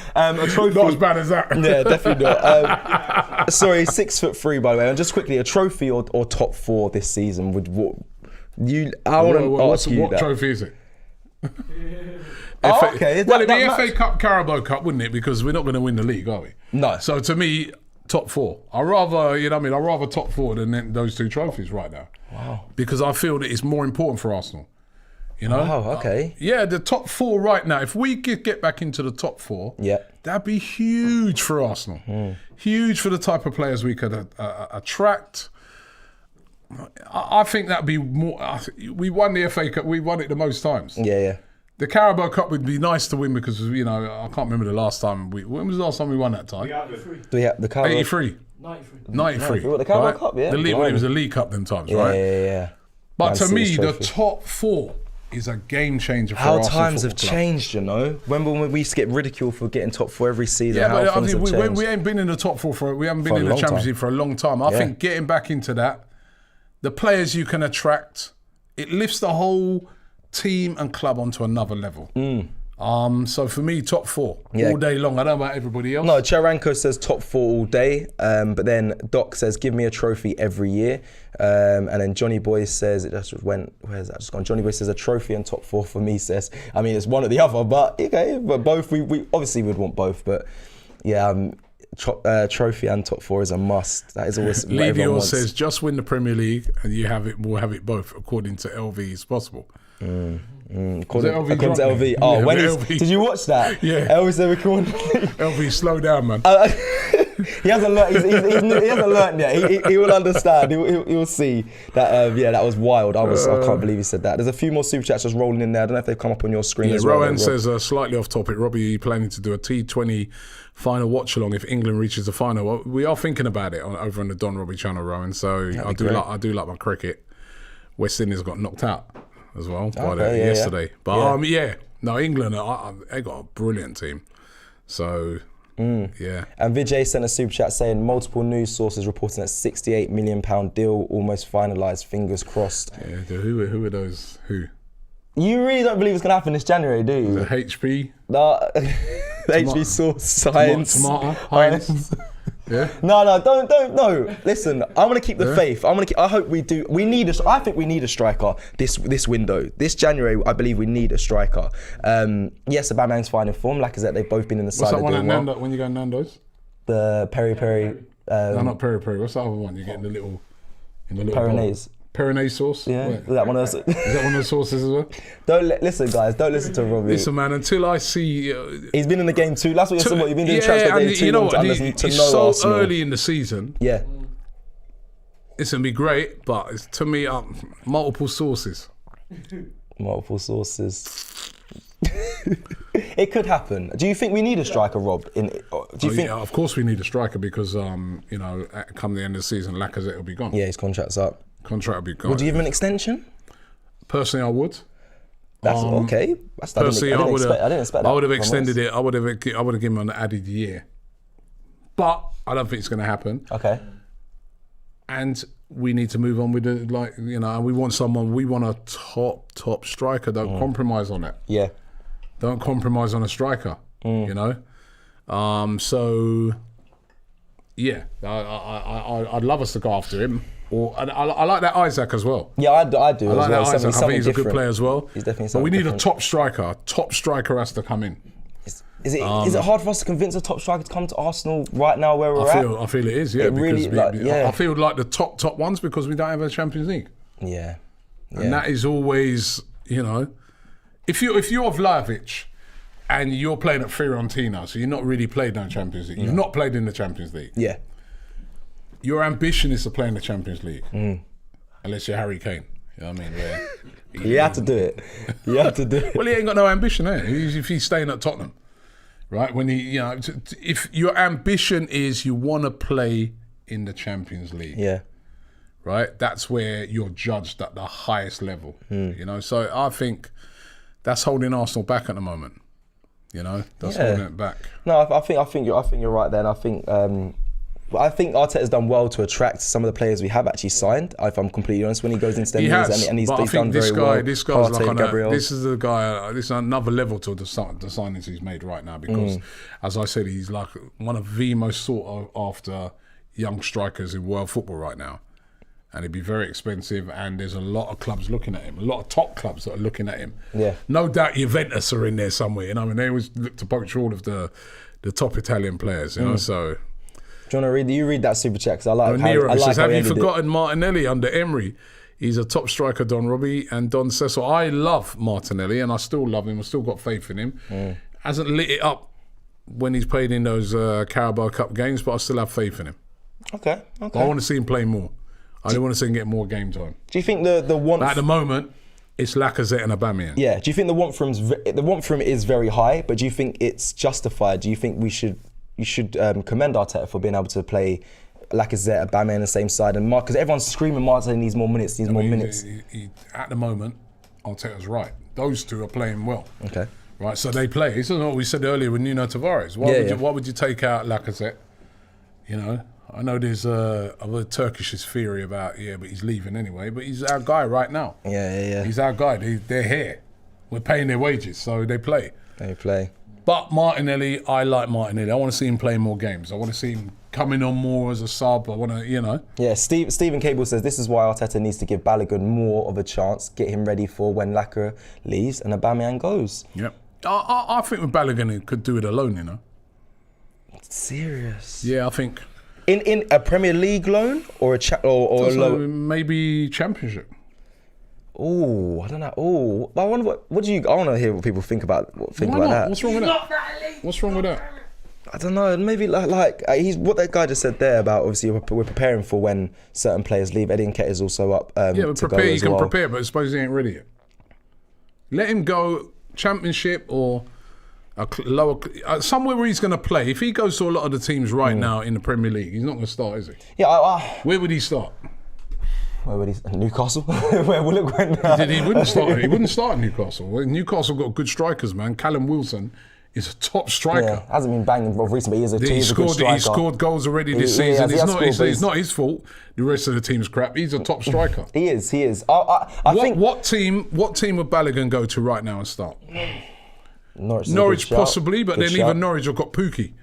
trophy. Not as bad as that. Yeah, definitely not. Sorry, 6'3" by the way. And just quickly, a trophy or top 4 this season would I want to ask you what that. trophy is it? Okay. Well, it'd be FA Cup, Carabao Cup, wouldn't it? Because we're not going to win the league, are we? No. So to me, top 4. I'd rather top 4 than those 2 trophies right now. Wow. Because I feel that it's more important for Arsenal. Wow, okay. The top 4 right now. If we could get back into the top 4, that'd be huge for Arsenal. Huge for the type of players we could attract. I think that'd be more. We won the FA Cup. We won it the most times. Yeah. The Carabao Cup would be nice to win because I can't remember the last time when was the last time we won that time? Do we have the Carabao? 83. 93. What, the Carabao right? Cup, yeah. The league, it was a League Cup them times, right? Yeah. But Man to me, City's the trophy. top 4 is a game changer for How Arsenal times have Football Club. changed, when we used to get ridiculed for getting top 4 every season. Yeah, how but things have changed. we ain't been in the top 4 we haven't been For a in the long Champions time. League for a long time. I think getting back into that, the players you can attract, it lifts the whole team and club onto another level. So for me, top 4 all day long. I don't know about everybody else. No, Charanko says top 4 all day, but then Doc says give me a trophy every year, and then Johnny Boy says it just went. Where's that just gone? Johnny Boy says a trophy and top 4 for me. Says I mean it's one or the other, but okay, but both we obviously would want both, but yeah. Trophy and top 4 is a must. That is always what everyone Levior wants. says just win the Premier League and we'll have it both according to LV is possible. According to drunk, LV. man? Oh, Yeah, when LV. did you watch that? Yeah. Elvis said we can win. LV, slow down, man. He hasn't learned. He hasn't learned yet. He will understand. He'll see that. That was wild. I can't believe he said that. There's a few more super chats just rolling in there. I don't know if they've come up on your screen as well. Rowan says slightly off topic. Robbie, are you planning to do a T20 final watch along if England reaches the final? Well, we are thinking about it over on the Don Robbie channel, Rowan. So I do like my cricket. West Indies got knocked out as well yesterday. But England, they got a brilliant team. So. Yeah. And Vijay sent a super chat saying multiple news sources reporting that £68 million deal almost finalised. Fingers crossed. Yeah. Who are those? Who? You really don't believe it's going to happen this January, do you? The HP. No. The HP source science. Tomato. Heinz. Yeah. No, don't. No, listen. I want to keep the faith. I hope we do. I think we need a striker this window. This January, I believe we need a striker. Yes, Aubameyang's fine in form. Lacazette, they've both been in the side. What's that of one at doing well. Nando, when you go Nando's? The peri. No, not peri. What's that other one? You get in the little Peronaise. Peronaise sauce. Yeah, Wait, is that one of those? is that one of the sauces as well? Listen, guys. Don't listen to Robbie. Listen, man. Until I see, he's been in the game too. That's what you're saying. You've been doing transfer game too long to know so Arsenal. early in the season. Yeah. It's gonna be great, but it's, to me, multiple sources. Multiple sources. It could happen. Do you think we need a striker, Rob? Do you think? Yeah, of course we need a striker because come the end of the season, Lacazette will be gone. Yeah, his contract's up. Contract will be gone. Would you give him an extension? Personally, I would. That's okay. Personally, I didn't expect that. I would have extended it. I would have given him an added year. But I don't think it's going to happen. Okay. And we need to move on with it. And we want a top striker. Don't compromise on it. Yeah. Don't compromise on a striker. So, yeah, I'd love us to go after him. I like that Isaac as well. Yeah, I do I as like well. that Isaac. I think he's a good player as well. He's definitely But we need different. a top striker. A top striker has to come in. Is it hard for us to convince a top striker to come to Arsenal right now where we're at? I feel it is, yeah. It really, I feel like the top ones because we don't have a Champions League. Yeah. And that is always, if you're Vlahovic and you're playing at Fiorentina, so you're not really played in the Champions League. You've not played in the Champions League. Yeah. Your ambition is to play in the Champions League. Unless you're Harry Kane. You know what I mean? Where You have to do it. You have to do it. Well, he ain't got no ambition, if he's staying at Tottenham. Right? When if your ambition is you want to play in the Champions League. Yeah. Right? That's where you're judged at the highest level. So I think that's holding Arsenal back at the moment. That's holding it back. No, I think you're right there, and I think Arteta's done well to attract some of the players we have actually signed. If I'm completely honest, when he goes into He has, and he's but I done think very well. This guy's Partey, like on Gabriel. this is the guy. This is another level to the signings he's made right now because, as I said, he's like one of the most sought after young strikers in world football right now, and he'd be very expensive. And there's a lot of clubs looking at him, a lot of top clubs that are looking at him. Yeah, no doubt Juventus are in there somewhere. They always look to poach all of the top Italian players. So. Do you want to read that super chat? Because I like says, have you ended forgotten Martinelli under Emery? He's a top striker, Don Robbie and Don Cecil. I love Martinelli and I still love him. I've still got faith in him. Hasn't lit it up when he's played in those Carabao Cup games, but I still have faith in him. Okay. I want to see him play more. I do want to see him get more game time. Do you think the want... At the moment, it's Lacazette and Aubameyang. Yeah. Do you think the want for him is very high, but do you think it's justified? Do you think you should commend Arteta for being able to play Lacazette, Aubameyang on the same side, and because everyone's screaming Martin needs more minutes, At the moment, Arteta's right. Those two are playing well. Okay. Right, so they play. This is what we said earlier with Nuno Tavares. Why would you take out Lacazette? I know there's a Turkish theory about, but he's leaving anyway, but he's our guy right now. Yeah. He's our guy. They're here. We're paying their wages, so they play. But Martinelli, I like Martinelli. I want to see him play more games. I want to see him coming on more as a sub. I want to, Yeah, Stephen Cable says this is why Arteta needs to give Balogun more of a chance, get him ready for when Lacazette leaves and Aubameyang goes. Yep. I think with Balogun, he could do it alone, Serious? Yeah, I think. In a Premier League loan or a loan? Maybe Championship. Oh, I don't know. Oh, I wonder I want to hear what people think about that. What's wrong with that? What's wrong with that? I don't know. Maybe like he's what that guy just said there about obviously we're preparing for when certain players leave. Eddie Nketiah's also up. Prepare. You can prepare, but I suppose he ain't ready yet. Let him go Championship or a lower somewhere where he's going to play. If he goes to a lot of the teams right now in the Premier League, he's not going to start, is he? Yeah. Where would he start? Where would he? Newcastle. Where will it go? He wouldn't start. He wouldn't start at Newcastle. Newcastle got good strikers, man. Callum Wilson is a top striker. Yeah, hasn't been banging recently, but he's a good striker. He scored goals already this season. It's not his fault. The rest of the team's crap. He's a top striker. He is. I think. What team would Balogun go to right now and start? Norwich possibly, but then even Norwich have got Pukki.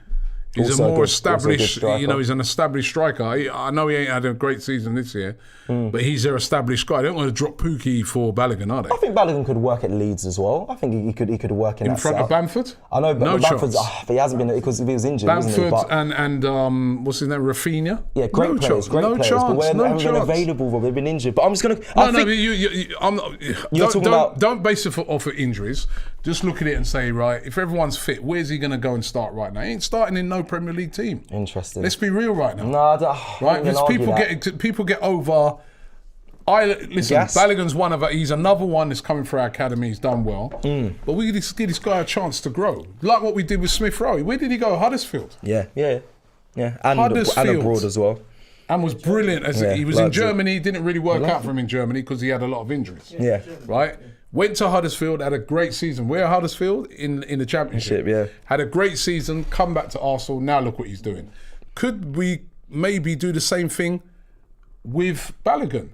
He's also a more established, striker. He's an established striker. I know he ain't had a great season this year, but he's their established guy. They don't want to drop Pukki for Balogun, are they? I think Balogun could work at Leeds as well. I think he could work in that front of Bamford. I know, but no Bamford's, chance. But he hasn't been because he was injured. Bamford and what's his name, Rafinha. Yeah, great players. No chance. But when they haven't been available, Rob, they've been injured. But I'm just gonna. Don't base it off of injuries. Just look at it and say, right, if everyone's fit, where's he going to go and start right now? He ain't starting in no Premier League team. Interesting. Let's be real right now. No, I don't. Right, because people get over. Balogun's he's another one that's coming for our academy. He's done well, but we need to give this guy a chance to grow, like what we did with Smith Rowe. Where did he go? Huddersfield. Yeah, and abroad as well. And was brilliant. He was in Germany. Didn't really work out for him in Germany because he had a lot of injuries. Yeah. Right. Went to Huddersfield, had a great season. Where Huddersfield? In the Championship. Yeah. Had a great season, come back to Arsenal, now look what he's doing. Could we maybe do the same thing with Balogun?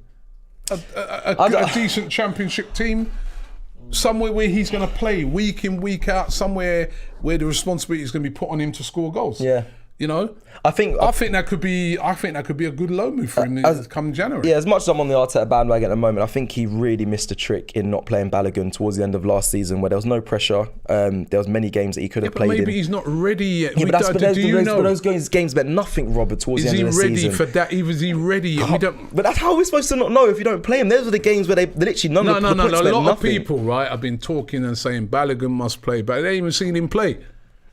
A decent Championship team, somewhere where he's going to play week in, week out, somewhere where the responsibility is going to be put on him to score goals. Yeah. You know? I think that could be a good loan move for him come January. Yeah, as much as I'm on the Arteta bandwagon at the moment, I think he really missed a trick in not playing Balogun towards the end of last season, where there was no pressure. There was many games that he could have played maybe in. he's not ready yet. Yeah, but those games meant nothing, Robert, towards the end of the season. Is he ready for that? Was he ready yet? But that's how we're supposed to not know if you don't play him. Those are the games where they literally none of the points meant nothing. A lot of people, right, have been talking and saying Balogun must play, but they ain't even seen him play.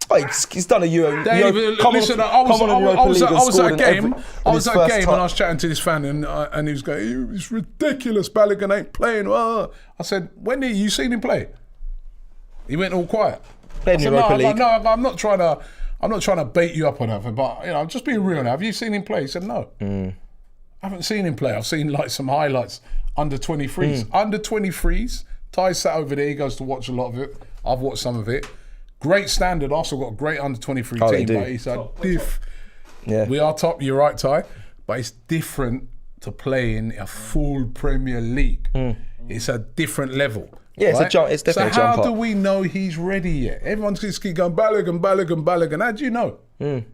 Oh, he's done a Euro. Listen, I was at a game and I was chatting to this fan and he was going, "It's ridiculous, Balogun ain't playing." I said, "When have you seen him play?" He went all quiet. Played in Europa League. No, I'm not trying to bait you up on that, but I'm just being real now. Have you seen him play? He said no. I haven't seen him play. I've seen like some highlights under 23s. Under 23s. Ty sat over there. He goes to watch a lot of it. I've watched some of it. Great standard. Also got a great under 23 team. But it's a we are top. You're right, Ty. But it's different to play in a full Premier League. It's a different level. Yeah, right? It's definitely a jump up. So how do we know he's ready yet? Everyone's just keep going Balogun. How do you know?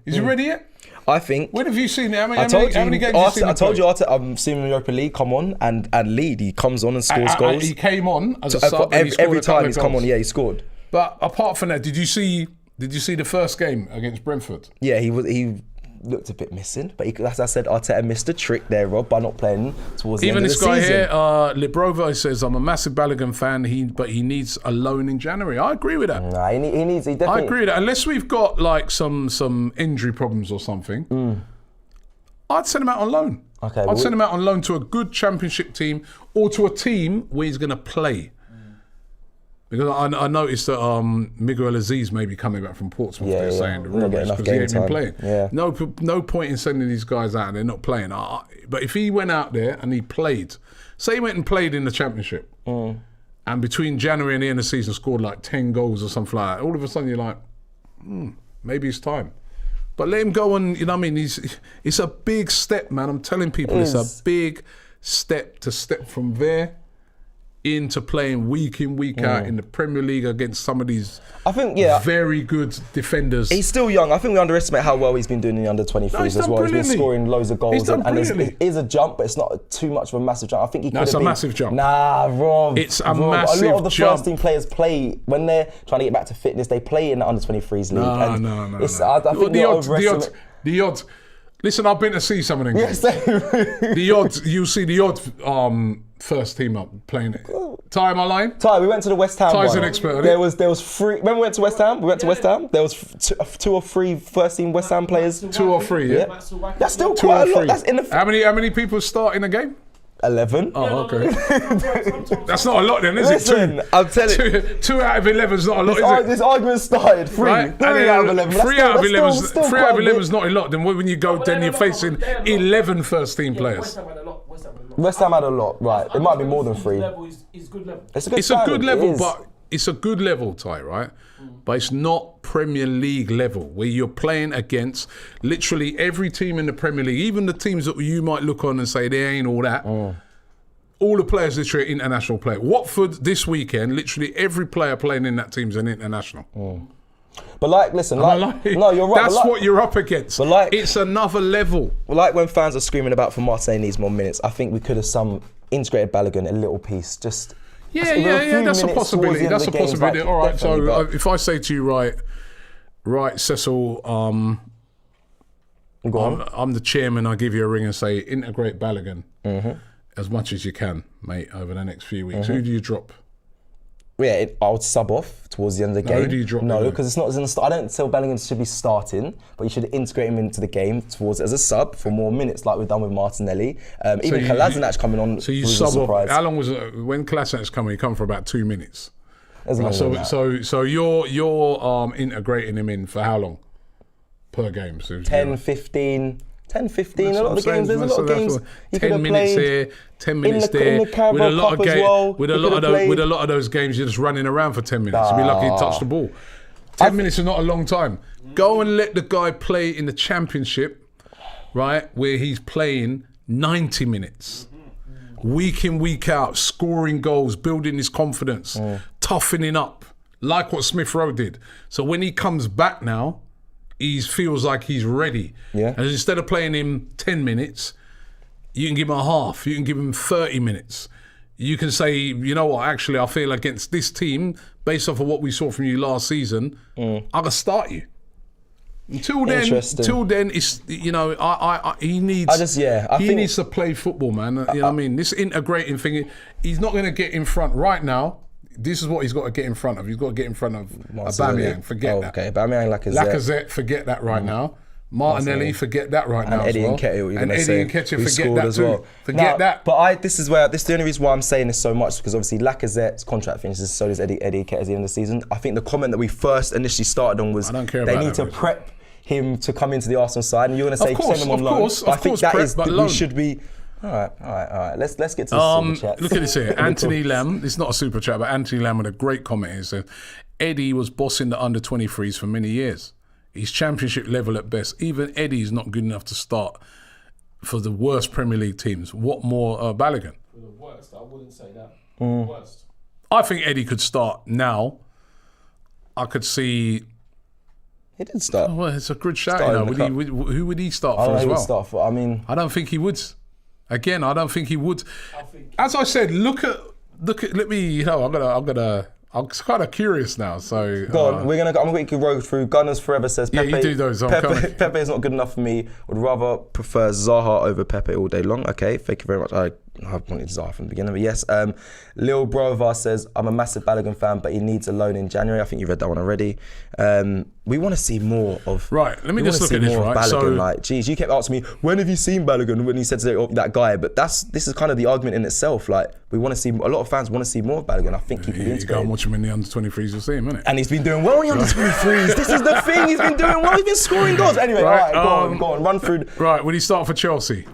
Is he ready yet? I think. When have you seen it? How many games have you seen him I told you, I've seen him in Europa League come on and lead. He comes on and scores goals. He came on as a sub. Every time he's come on, he scored. But apart from that, did you see the first game against Brentford? Yeah, he looked a bit missing, but as I said, Arteta missed a trick there, Rob, by not playing towards the end of the season. Even this guy here, Librova, says, "I'm a massive Balogun fan, but he needs a loan in January." I agree with that. Nah, he definitely. I agree with that. Unless we've got like some injury problems or something, I'd send him out on loan. Okay, I'd send him out on loan to a good Championship team or to a team where he's going to play. Because I noticed that Miguel Aziz may be coming back from Portsmouth. They're saying the rumours because he ain't been playing. Yeah. No point in sending these guys out and they're not playing. But if he went out there and he played, say he went and played in the Championship, and between January and the end of the season scored like 10 goals or something like that, all of a sudden you're like, maybe it's time. But let him go and, you know what I mean? It's a big step, man. I'm telling people it's a big step to step from there into playing week in, week out in the Premier League against some of these very good defenders. He's still young. I think we underestimate how well he's been doing in the under-23s as well. He's been scoring loads of goals. And it is a jump, but it's not too much of a massive jump. I think it's a massive jump. Nah, Rob. It's a massive jump. A lot of the first team players play, when they're trying to get back to fitness, they play in the under-23s league. No. I think the odds. Listen, I've been to see some of them games. The odds, you'll see the odd first team up playing it. Ty, am I lying? Ty, we went to the West Ham Ty's one. An expert. There was three. When we went to West Ham, West Ham. There was two or three first team West Ham players. 2 or 3, yeah. That's still quite a lot. That's in the. How many people start in a game? 11. Oh, okay. That's not a lot then, is it? Listen, I'm telling you. 2 out of 11 is not a lot, is it? This argument started 3 out of 11. 3 out of 11 is not a lot. Then when you go, then you're facing 11 first team players. West Ham had a lot, right? It might be more than 3. It's good level. It's a good level, but it's a good level, Ty, right? But it's not Premier League level where you're playing against literally every team in the Premier League, even the teams that you might look on and say they ain't all that. All the players literally are international players. Watford this weekend, literally every player playing in that team's an international. But listen, no, you're right. That's what you're up against. But it's another level. Well, like when fans are screaming about for Martinelli needs more minutes, I think we could have integrated Balogun a little piece. Just that's a possibility. That's a possibility. All right. So if I say to you, right, Cecil, I'm the chairman. I give you a ring and say integrate Balogun as much as you can, mate, over the next few weeks. Who do you drop? Yeah, I would sub off towards the end of the game. Who do you drop? No, because it's not as in the start. I don't tell Balogun should be starting, but you should integrate him into the game as a sub for more minutes, like we've done with Martinelli. Even Kolasinac coming on. So you sub off. How long was it when Kolasinac coming? He come for about 2 minutes. So you're integrating him in for how long per game? So 10, 15. 10, 15, That's a lot what of the I'm games, saying. there's a lot of That's games what- you could 10 have minutes played. here, 10 minutes in the there. Carabao Cup as well, with you a lot could of have those, with a played. lot of those games, you're just running around for 10 minutes. You'd be lucky to touch the ball. 10 minutes is not a long time. Go and let the guy play in the Championship, right, where he's playing 90 minutes. Week in, week out, scoring goals, building his confidence, toughening up, like what Smith Rowe did. So when he comes back now, he feels like he's ready. Yeah. And instead of playing him 10 minutes, you can give him a half. You can give him 30 minutes. You can say, you know what, actually, I feel against this team, based off of what we saw from you last season, I'm going to start you. Until then, it's, you know, he needs. He needs to play football, man. You know what I mean? This integrating thing, he's not going to get in front right now. This is what he's got to get in front of. He's got to get in front of Aubameyang. Forget that. Okay, Aubameyang, Lacazette, forget that right now. Martinelli, forget that right now. And Eddie as well. Nketiah, what you're and going to say. Eddie Nketiah, who forget scored that as too. well. Forget that. But this is the only reason why I'm saying this so much, because obviously Lacazette's contract finishes, so does Eddie Nketiah at the end of the season. I think the comment that we first initially started on was they need to prep him to come into the Arsenal side, and you're going to say send him on loan. I think that is we should be. All right. Let's get to the super chats. Look at this here. Anthony Lamb. It's not a super chat, but Anthony Lamb with a great comment here. So, Eddie was bossing the under-23s for many years. He's Championship level at best. Even Eddie's not good enough to start for the worst Premier League teams. What more Balogun? For the worst, I wouldn't say that. Worst. I think Eddie could start now. I could see. He did start. Oh, well, it's a good shout. Who would he start for as well? I don't think he would. Again, I don't think he would. As I said, look at. Let me. You know, I'm kind of curious now. So go on. I'm going to go through. Gunners Forever says Pepe. Yeah, you do those. Pepe is not good enough for me. Would rather prefer Zaha over Pepe all day long. Okay, thank you very much. I wanted Zaha from the beginning, but yes. Lil Brovar says I'm a massive Balogun fan, but he needs a loan in January. I think you read that one already. We want to see more of. Right. Let me just look at this. Right. Balogun, geez, you kept asking me when have you seen Balogun when he said to that guy, but this is kind of the argument in itself. Like we want to see a lot of fans want to see more of Balogun. I think he can integrate. You go and watch him in the under-23s. You'll see him, innit? And he's been doing well in the under-23s. This is the thing. He's been doing well. He's been scoring goals. Anyway, right, all right, go on. Run through. Right. Would he start for Chelsea?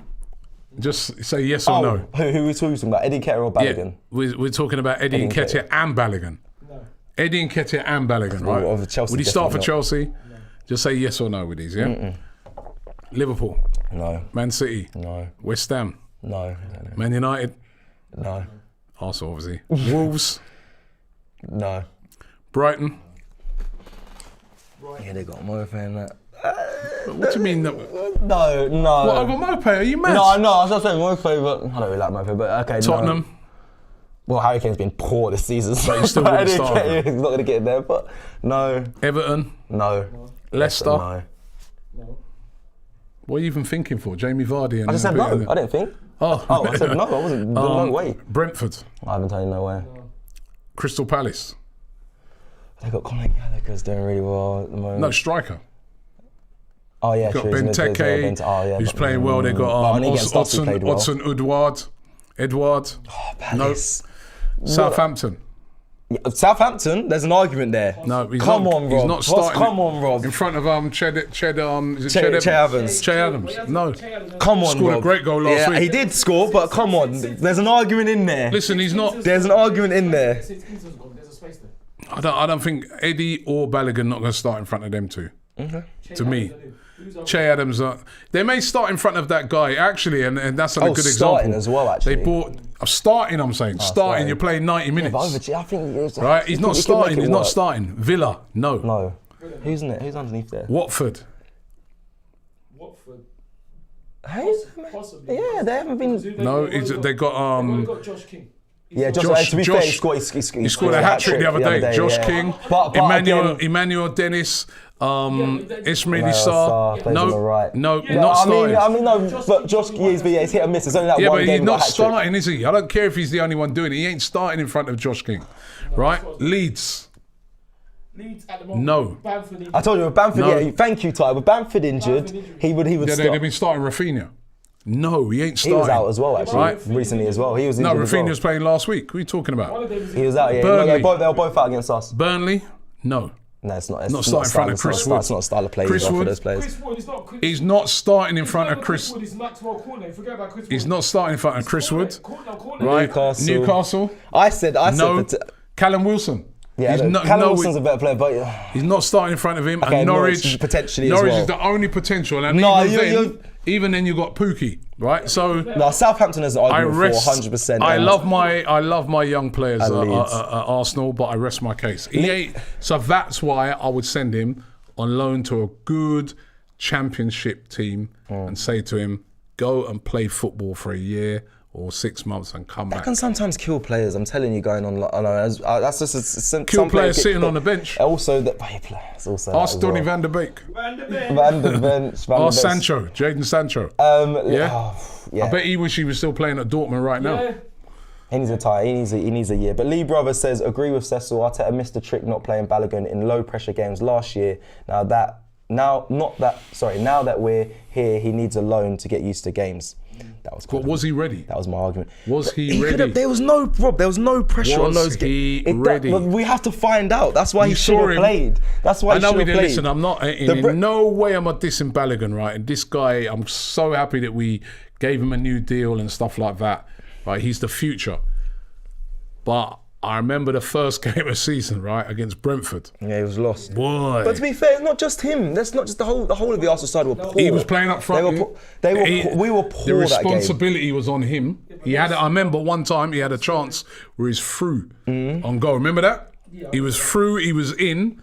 Just say yes or no. Who are we talking about? Eddie Nketiah or Balogun? Yeah, we're talking about Eddie Nketiah and Balogun. No. Eddie Nketiah and Balogun, right? Well, Chelsea, would he start for not. Chelsea? No. Just say yes or no with these, yeah? Liverpool? No. Man City? No. West Ham? No. Man United? No. Arsenal, obviously. Wolves? No. Brighton? Yeah, they got Mope in that. What do you mean? No. What, over Mope? Are you mad? No, I was just saying Mope, but I don't really like Mope, but okay. Tottenham? No. Well, Harry Kane's been poor this season, so he's still wouldn't start. He's not going to get there, but no. Everton? No. Leicester? No. What are you even thinking for? Jamie Vardy? And I just said no. I didn't think. Oh, I said no. I wasn't. No way. Brentford? I haven't told you no way. Crystal Palace? They got Conor Gallagher's doing really well at the moment. No, striker. Oh yeah, got Benteke, who's playing well. They got Odson Edouard. Oh, Palace. No. Southampton. Yeah, Southampton. There's an argument there. No, he's Rob. He's not starting. Come on, Rob. In front of Che Adams. Che Adams. No. Come on, Scored Rob. a great goal last week. He did score, but come on. There's an argument in there. Listen, he's not. There's an argument in there. There's a space there. I don't think Eddie or Balogun not going to start in front of them two. Okay. To me. Che Adams, they may start in front of that guy actually, and that's a good example. Starting as well, actually. They bought starting. I'm saying starting. You're playing 90 minutes. I think right. He's not starting. He's not starting. Villa, no. No. Who's in it? Who's underneath there? Watford. Possibly. Yeah, they haven't been. No, they got Josh King. Yeah, to be fair, he scored a hat-trick the other day. Josh King, but Emmanuel Dennis, Ismaili Sarr. No, not starting. I mean, no, but Josh he's hit and miss. There's only that one but game. He's not starting, is he? I don't care if he's the only one doing it. He ain't starting in front of Josh King, right? Leeds at the moment. No. I told you, with Bamford. No. Yeah, thank you, Ty. With Bamford injured, he would start. They've been starting Rafinha. No, he ain't starting. He was out as well, actually, right? Recently as well. He was injured. No, Rafinha was playing last week. What are you talking about? He was out, yeah. Burnley. They were both out against us. Burnley? No. No, it's not. Not starting in front of Chris Wood. It's not a style of play Chris for Wood. those players. Chris Wood is not. He's not starting in front of Chris. Wood is Maxwell Cornet. Forget about Chris Wood. He's not starting in front of Chris Wood. Cornet. Right? Newcastle. I said No. that. Callum Wilson. Yeah, Callum Wilson's a better player, but he's not starting in front of him. Okay, And Norwich potentially Norwich as well. is the only potential. And No, even then you got Pookie, right? So no, Southampton has an argument for 100%. I love my young players at Leeds. Arsenal, but I rest my case. He ain't, so that's why I would send him on loan to a good championship team and say to him, go and play football for a year or 6 months and come back. That can sometimes kill players. I'm telling you, going on. That's just Kill players sitting on the bench. Also, that players. Also, Ask Donny van der Beek. Van der Beek. Ask Sancho, Jadon Sancho. Yeah. I bet he wish he was still playing at Dortmund right now. Yeah. He needs a tie. He needs a year. But Lee Brother says, agree with Cecil. Arteta missed the trick not playing Balogun in low pressure games last year. Now that we're here, he needs a loan to get used to games. That was But was he ready? That was my argument. Was he ready? There was no pressure on those games. Was he ready? We have to find out. That's why he should have played. That's why he should have played. Listen, I'm not in no way am I dissing Balogun, right? And this guy, I'm so happy that we gave him a new deal and stuff like that. Right, he's the future. But I remember the first game of the season, right, against Brentford. Yeah, he was lost. Boy. But to be fair, it's not just him. That's not just the whole of the Arsenal side were poor. He was playing up front. We were poor. The responsibility was on him. He had. I remember one time he had a chance where he's through on goal. Remember that? He was through. He was in.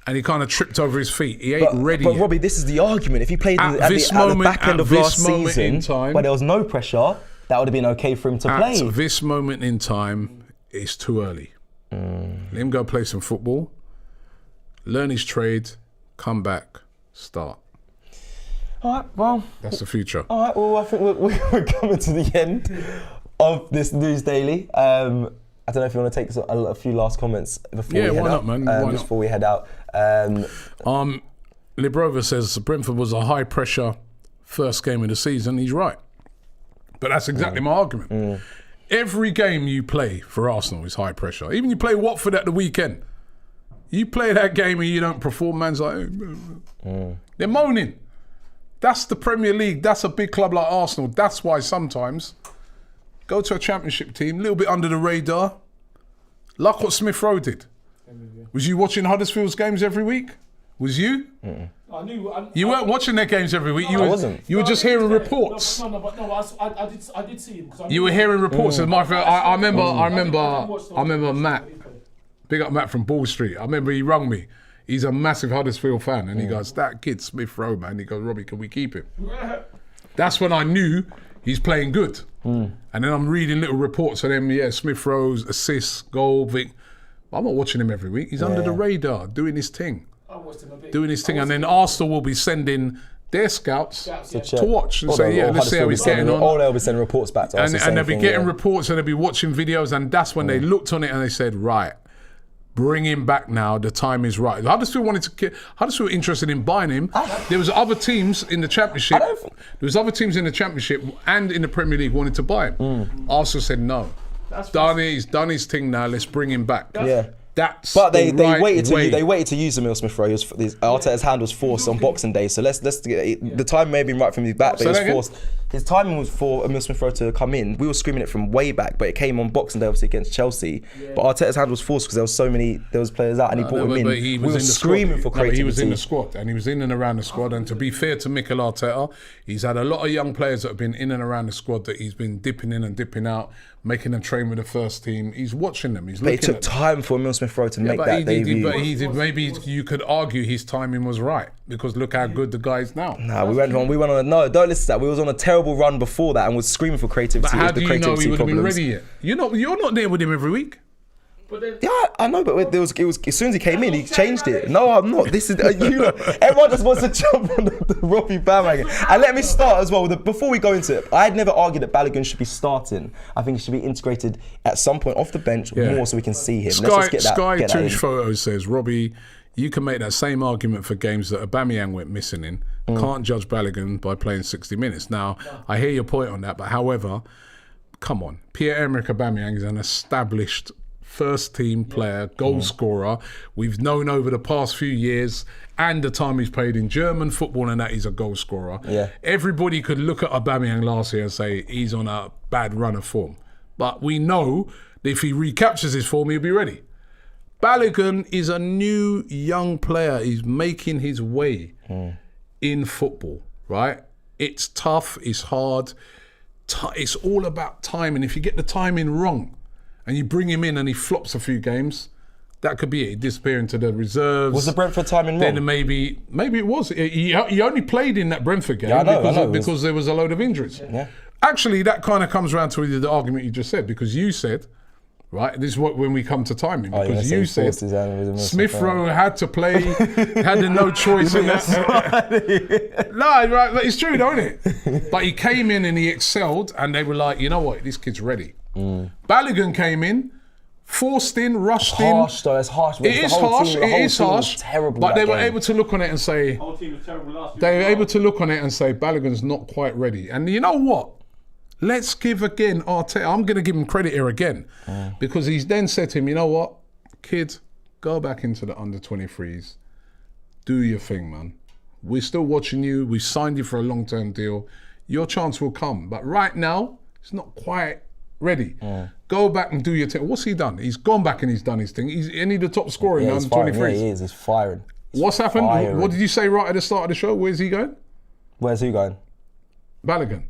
And he kind of tripped over his feet. He ain't ready But yet. Robbie, this is the argument. If he played at the back end of last season, where there was no pressure, that would have been okay for him to play. At this moment in time, it's too early. Let him go play some football, learn his trade, come back, start. All right, well. That's the future. All right, well, I think we're coming to the end of this News Daily. I don't know if you want to take a few last comments before we head why out. not, man? Why not? Before we head out. Librova says Brentford was a high pressure first game of the season. He's right. But that's exactly my argument. Every game you play for Arsenal is high pressure. Even you play Watford at the weekend. You play that game and you don't perform, man's like, they're moaning. That's the Premier League. That's a big club like Arsenal. That's why sometimes go to a championship team, a little bit under the radar. Like what Smith Rowe did. Was you watching Huddersfield's games every week? Was you? You weren't watching their games every week. I wasn't. You were just hearing reports. I did see him. You were hearing reports. I remember Matt. Big up Matt from Ball Street. I remember he rung me. He's a massive Huddersfield fan, and he goes, "That kid Smith Rowe, man." He goes, "Robbie, can we keep him?" That's when I knew he's playing good. And then I'm reading little reports of him. Yeah, Smith Rowe's assists, goal. I'm not watching him every week. He's under the radar, doing his thing. And then Arsenal will be sending their scouts to watch and say, let's see how he's getting on. Or they'll be sending reports back to us. And they'll be getting reports and they'll be watching videos, and that's when they looked on it and they said, right, bring him back now. The time is right. Huddersfield were interested in buying him. There was other teams in the Championship. And in the Premier League wanted to buy him. Arsenal said no. He's done his thing now. Let's bring him back. But they waited to use Emile Smith Rowe. Arteta's hand was forced on Boxing Day, so let's get the time may have been right from his back, but it was forced. His timing was for Emile Smith Rowe to come in. We were screaming it from way back, but it came on Boxing Day obviously against Chelsea. But Arteta's hand was forced because there was players out, and he brought him in. We were screaming for creativity. He was in the squad, and he was in and around the squad. And to be fair to Mikel Arteta, he's had a lot of young players that have been in and around the squad that he's been dipping in and dipping out, making them train with the first team. He's watching them. But it took time for Emile Smith Rowe to make that debut. Maybe you could argue his timing was right, because look how good the guy is now. We went on. No, don't listen to that. We was on a terrible run before that and was screaming for creativity. But how do you know he would have been ready yet? You're not there with him every week. Yeah, I know, but it was as soon as he came in, he changed it. No, I'm not. This is everyone just wants to jump on the Robbie bandwagon. And let me start as well. Before we go into it, I had never argued that Balogun should be starting. I think he should be integrated at some point off the bench more so we can see him. Sky Touche Photo says, Robbie, you can make that same argument for games that Aubameyang went missing in. Can't judge Balogun by playing 60 minutes. Now, I hear your point on that, but however, come on, Pierre-Emerick Aubameyang is an established first team player, goal scorer. We've known over the past few years and the time he's played in German football and that he's a goal scorer. Yeah. Everybody could look at Aubameyang last year and say he's on a bad run of form. But we know that if he recaptures his form, he'll be ready. Balogun is a new young player. He's making his way in football, right? It's tough, it's hard. It's all about timing. If you get the timing wrong and you bring him in and he flops a few games, that could be it. He'd disappear into the reserves. Was the Brentford timing wrong? Then maybe it was. He only played in that Brentford game because there was a load of injuries. Yeah. Actually, that kind of comes around to the argument you just said, because you said, right, this is when we come to timing, because you said Smith Rowe had to play, had no choice in that. No, right, it's true, don't it? But he came in and he excelled, and they were like, you know what, this kid's ready. Balogun came in, forced in, rushed in. Harsh though, it's harsh. It is harsh. Terrible. But they were able to look on it and say, The whole team was terrible last year. they were able to look on it and say, Balogun's not quite ready. And you know what? Let's give again Arteta. I'm going to give him credit here again, because he's then said to him, you know what, kid, go back into the under-23s. Do your thing, man. We're still watching you. We signed you for a long-term deal. Your chance will come. But right now, it's not quite ready. Go back and do your thing. What's he done? He's gone back and he's done his thing. He's the top scorer in the under-23s. Yeah, he is. He's firing. What's happened? What did you say right at the start of the show? Where's he going? Where's who going? Balogun.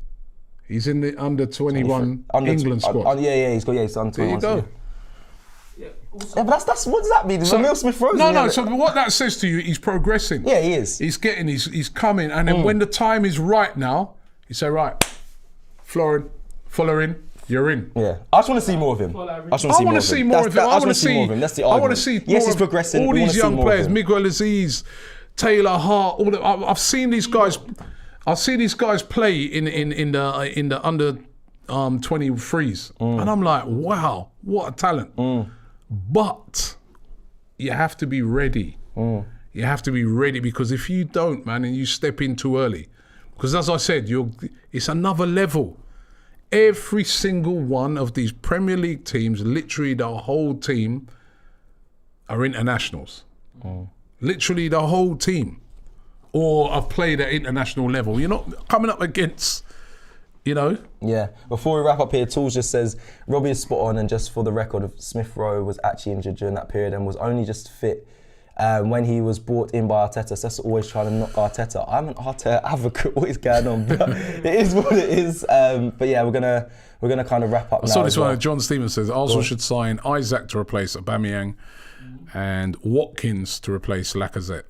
He's in the under-21 England squad. He's under 21. There you go. Yeah, but that's what does that mean? So, Emil Smith Rowe. So what that says to you, he's progressing. Yeah, he is. He's coming, and then when the time is right now, you say, right, Florin, you're in. Yeah, I just want to see more of him. I want to see more of him. I want to see more of him. That's the argument. I want to see yes, he's progressing. All these young players, Miguel Aziz, Taylor Hart. I've seen these guys. I've seen these guys play in the under 23s, and I'm like, wow, what a talent. But you have to be ready. You have to be ready, because if you don't, man, and you step in too early, because as I said, it's another level. Every single one of these Premier League teams, literally the whole team, are internationals. Literally the whole team. Or have played at international level. You're not coming up against, Yeah. Before we wrap up here, Tools just says, Robbie is spot on, and just for the record, Smith Rowe was actually injured during that period and was only just fit when he was brought in by Arteta. So that's always trying to knock Arteta. I'm an Arteta advocate. What is going on? But it is what it is. But yeah, we're gonna kind of wrap up now. I saw this one. John Stevens says Arsenal should sign Isaac to replace Aubameyang and Watkins to replace Lacazette.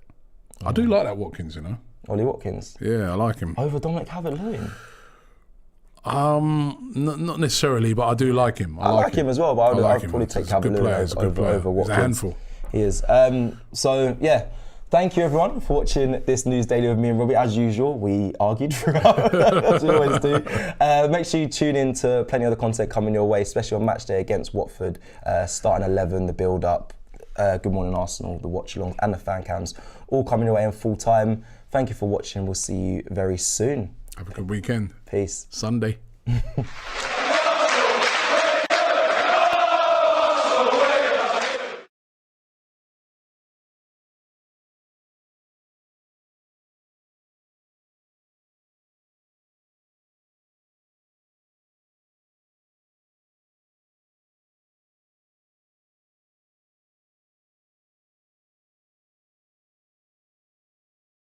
I do like that Watkins, Ollie Watkins. Yeah, I like him. Over Dominic Calvert-Lewin. Not necessarily, but I do like him. I like him as well, but I'd probably take Calvert-Lewin over Watkins. He's a handful. He is. So yeah, thank you everyone for watching this News Daily with me and Robbie. As usual, we argued throughout, as we always do. Make sure you tune in to plenty of other content coming your way, especially on match day against Watford, starting 11, the build-up. Good Morning Arsenal, the watch-alongs and the fan cams, all coming away in full time. Thank you for watching. We'll see you very soon. Have a good weekend. Peace. Sunday.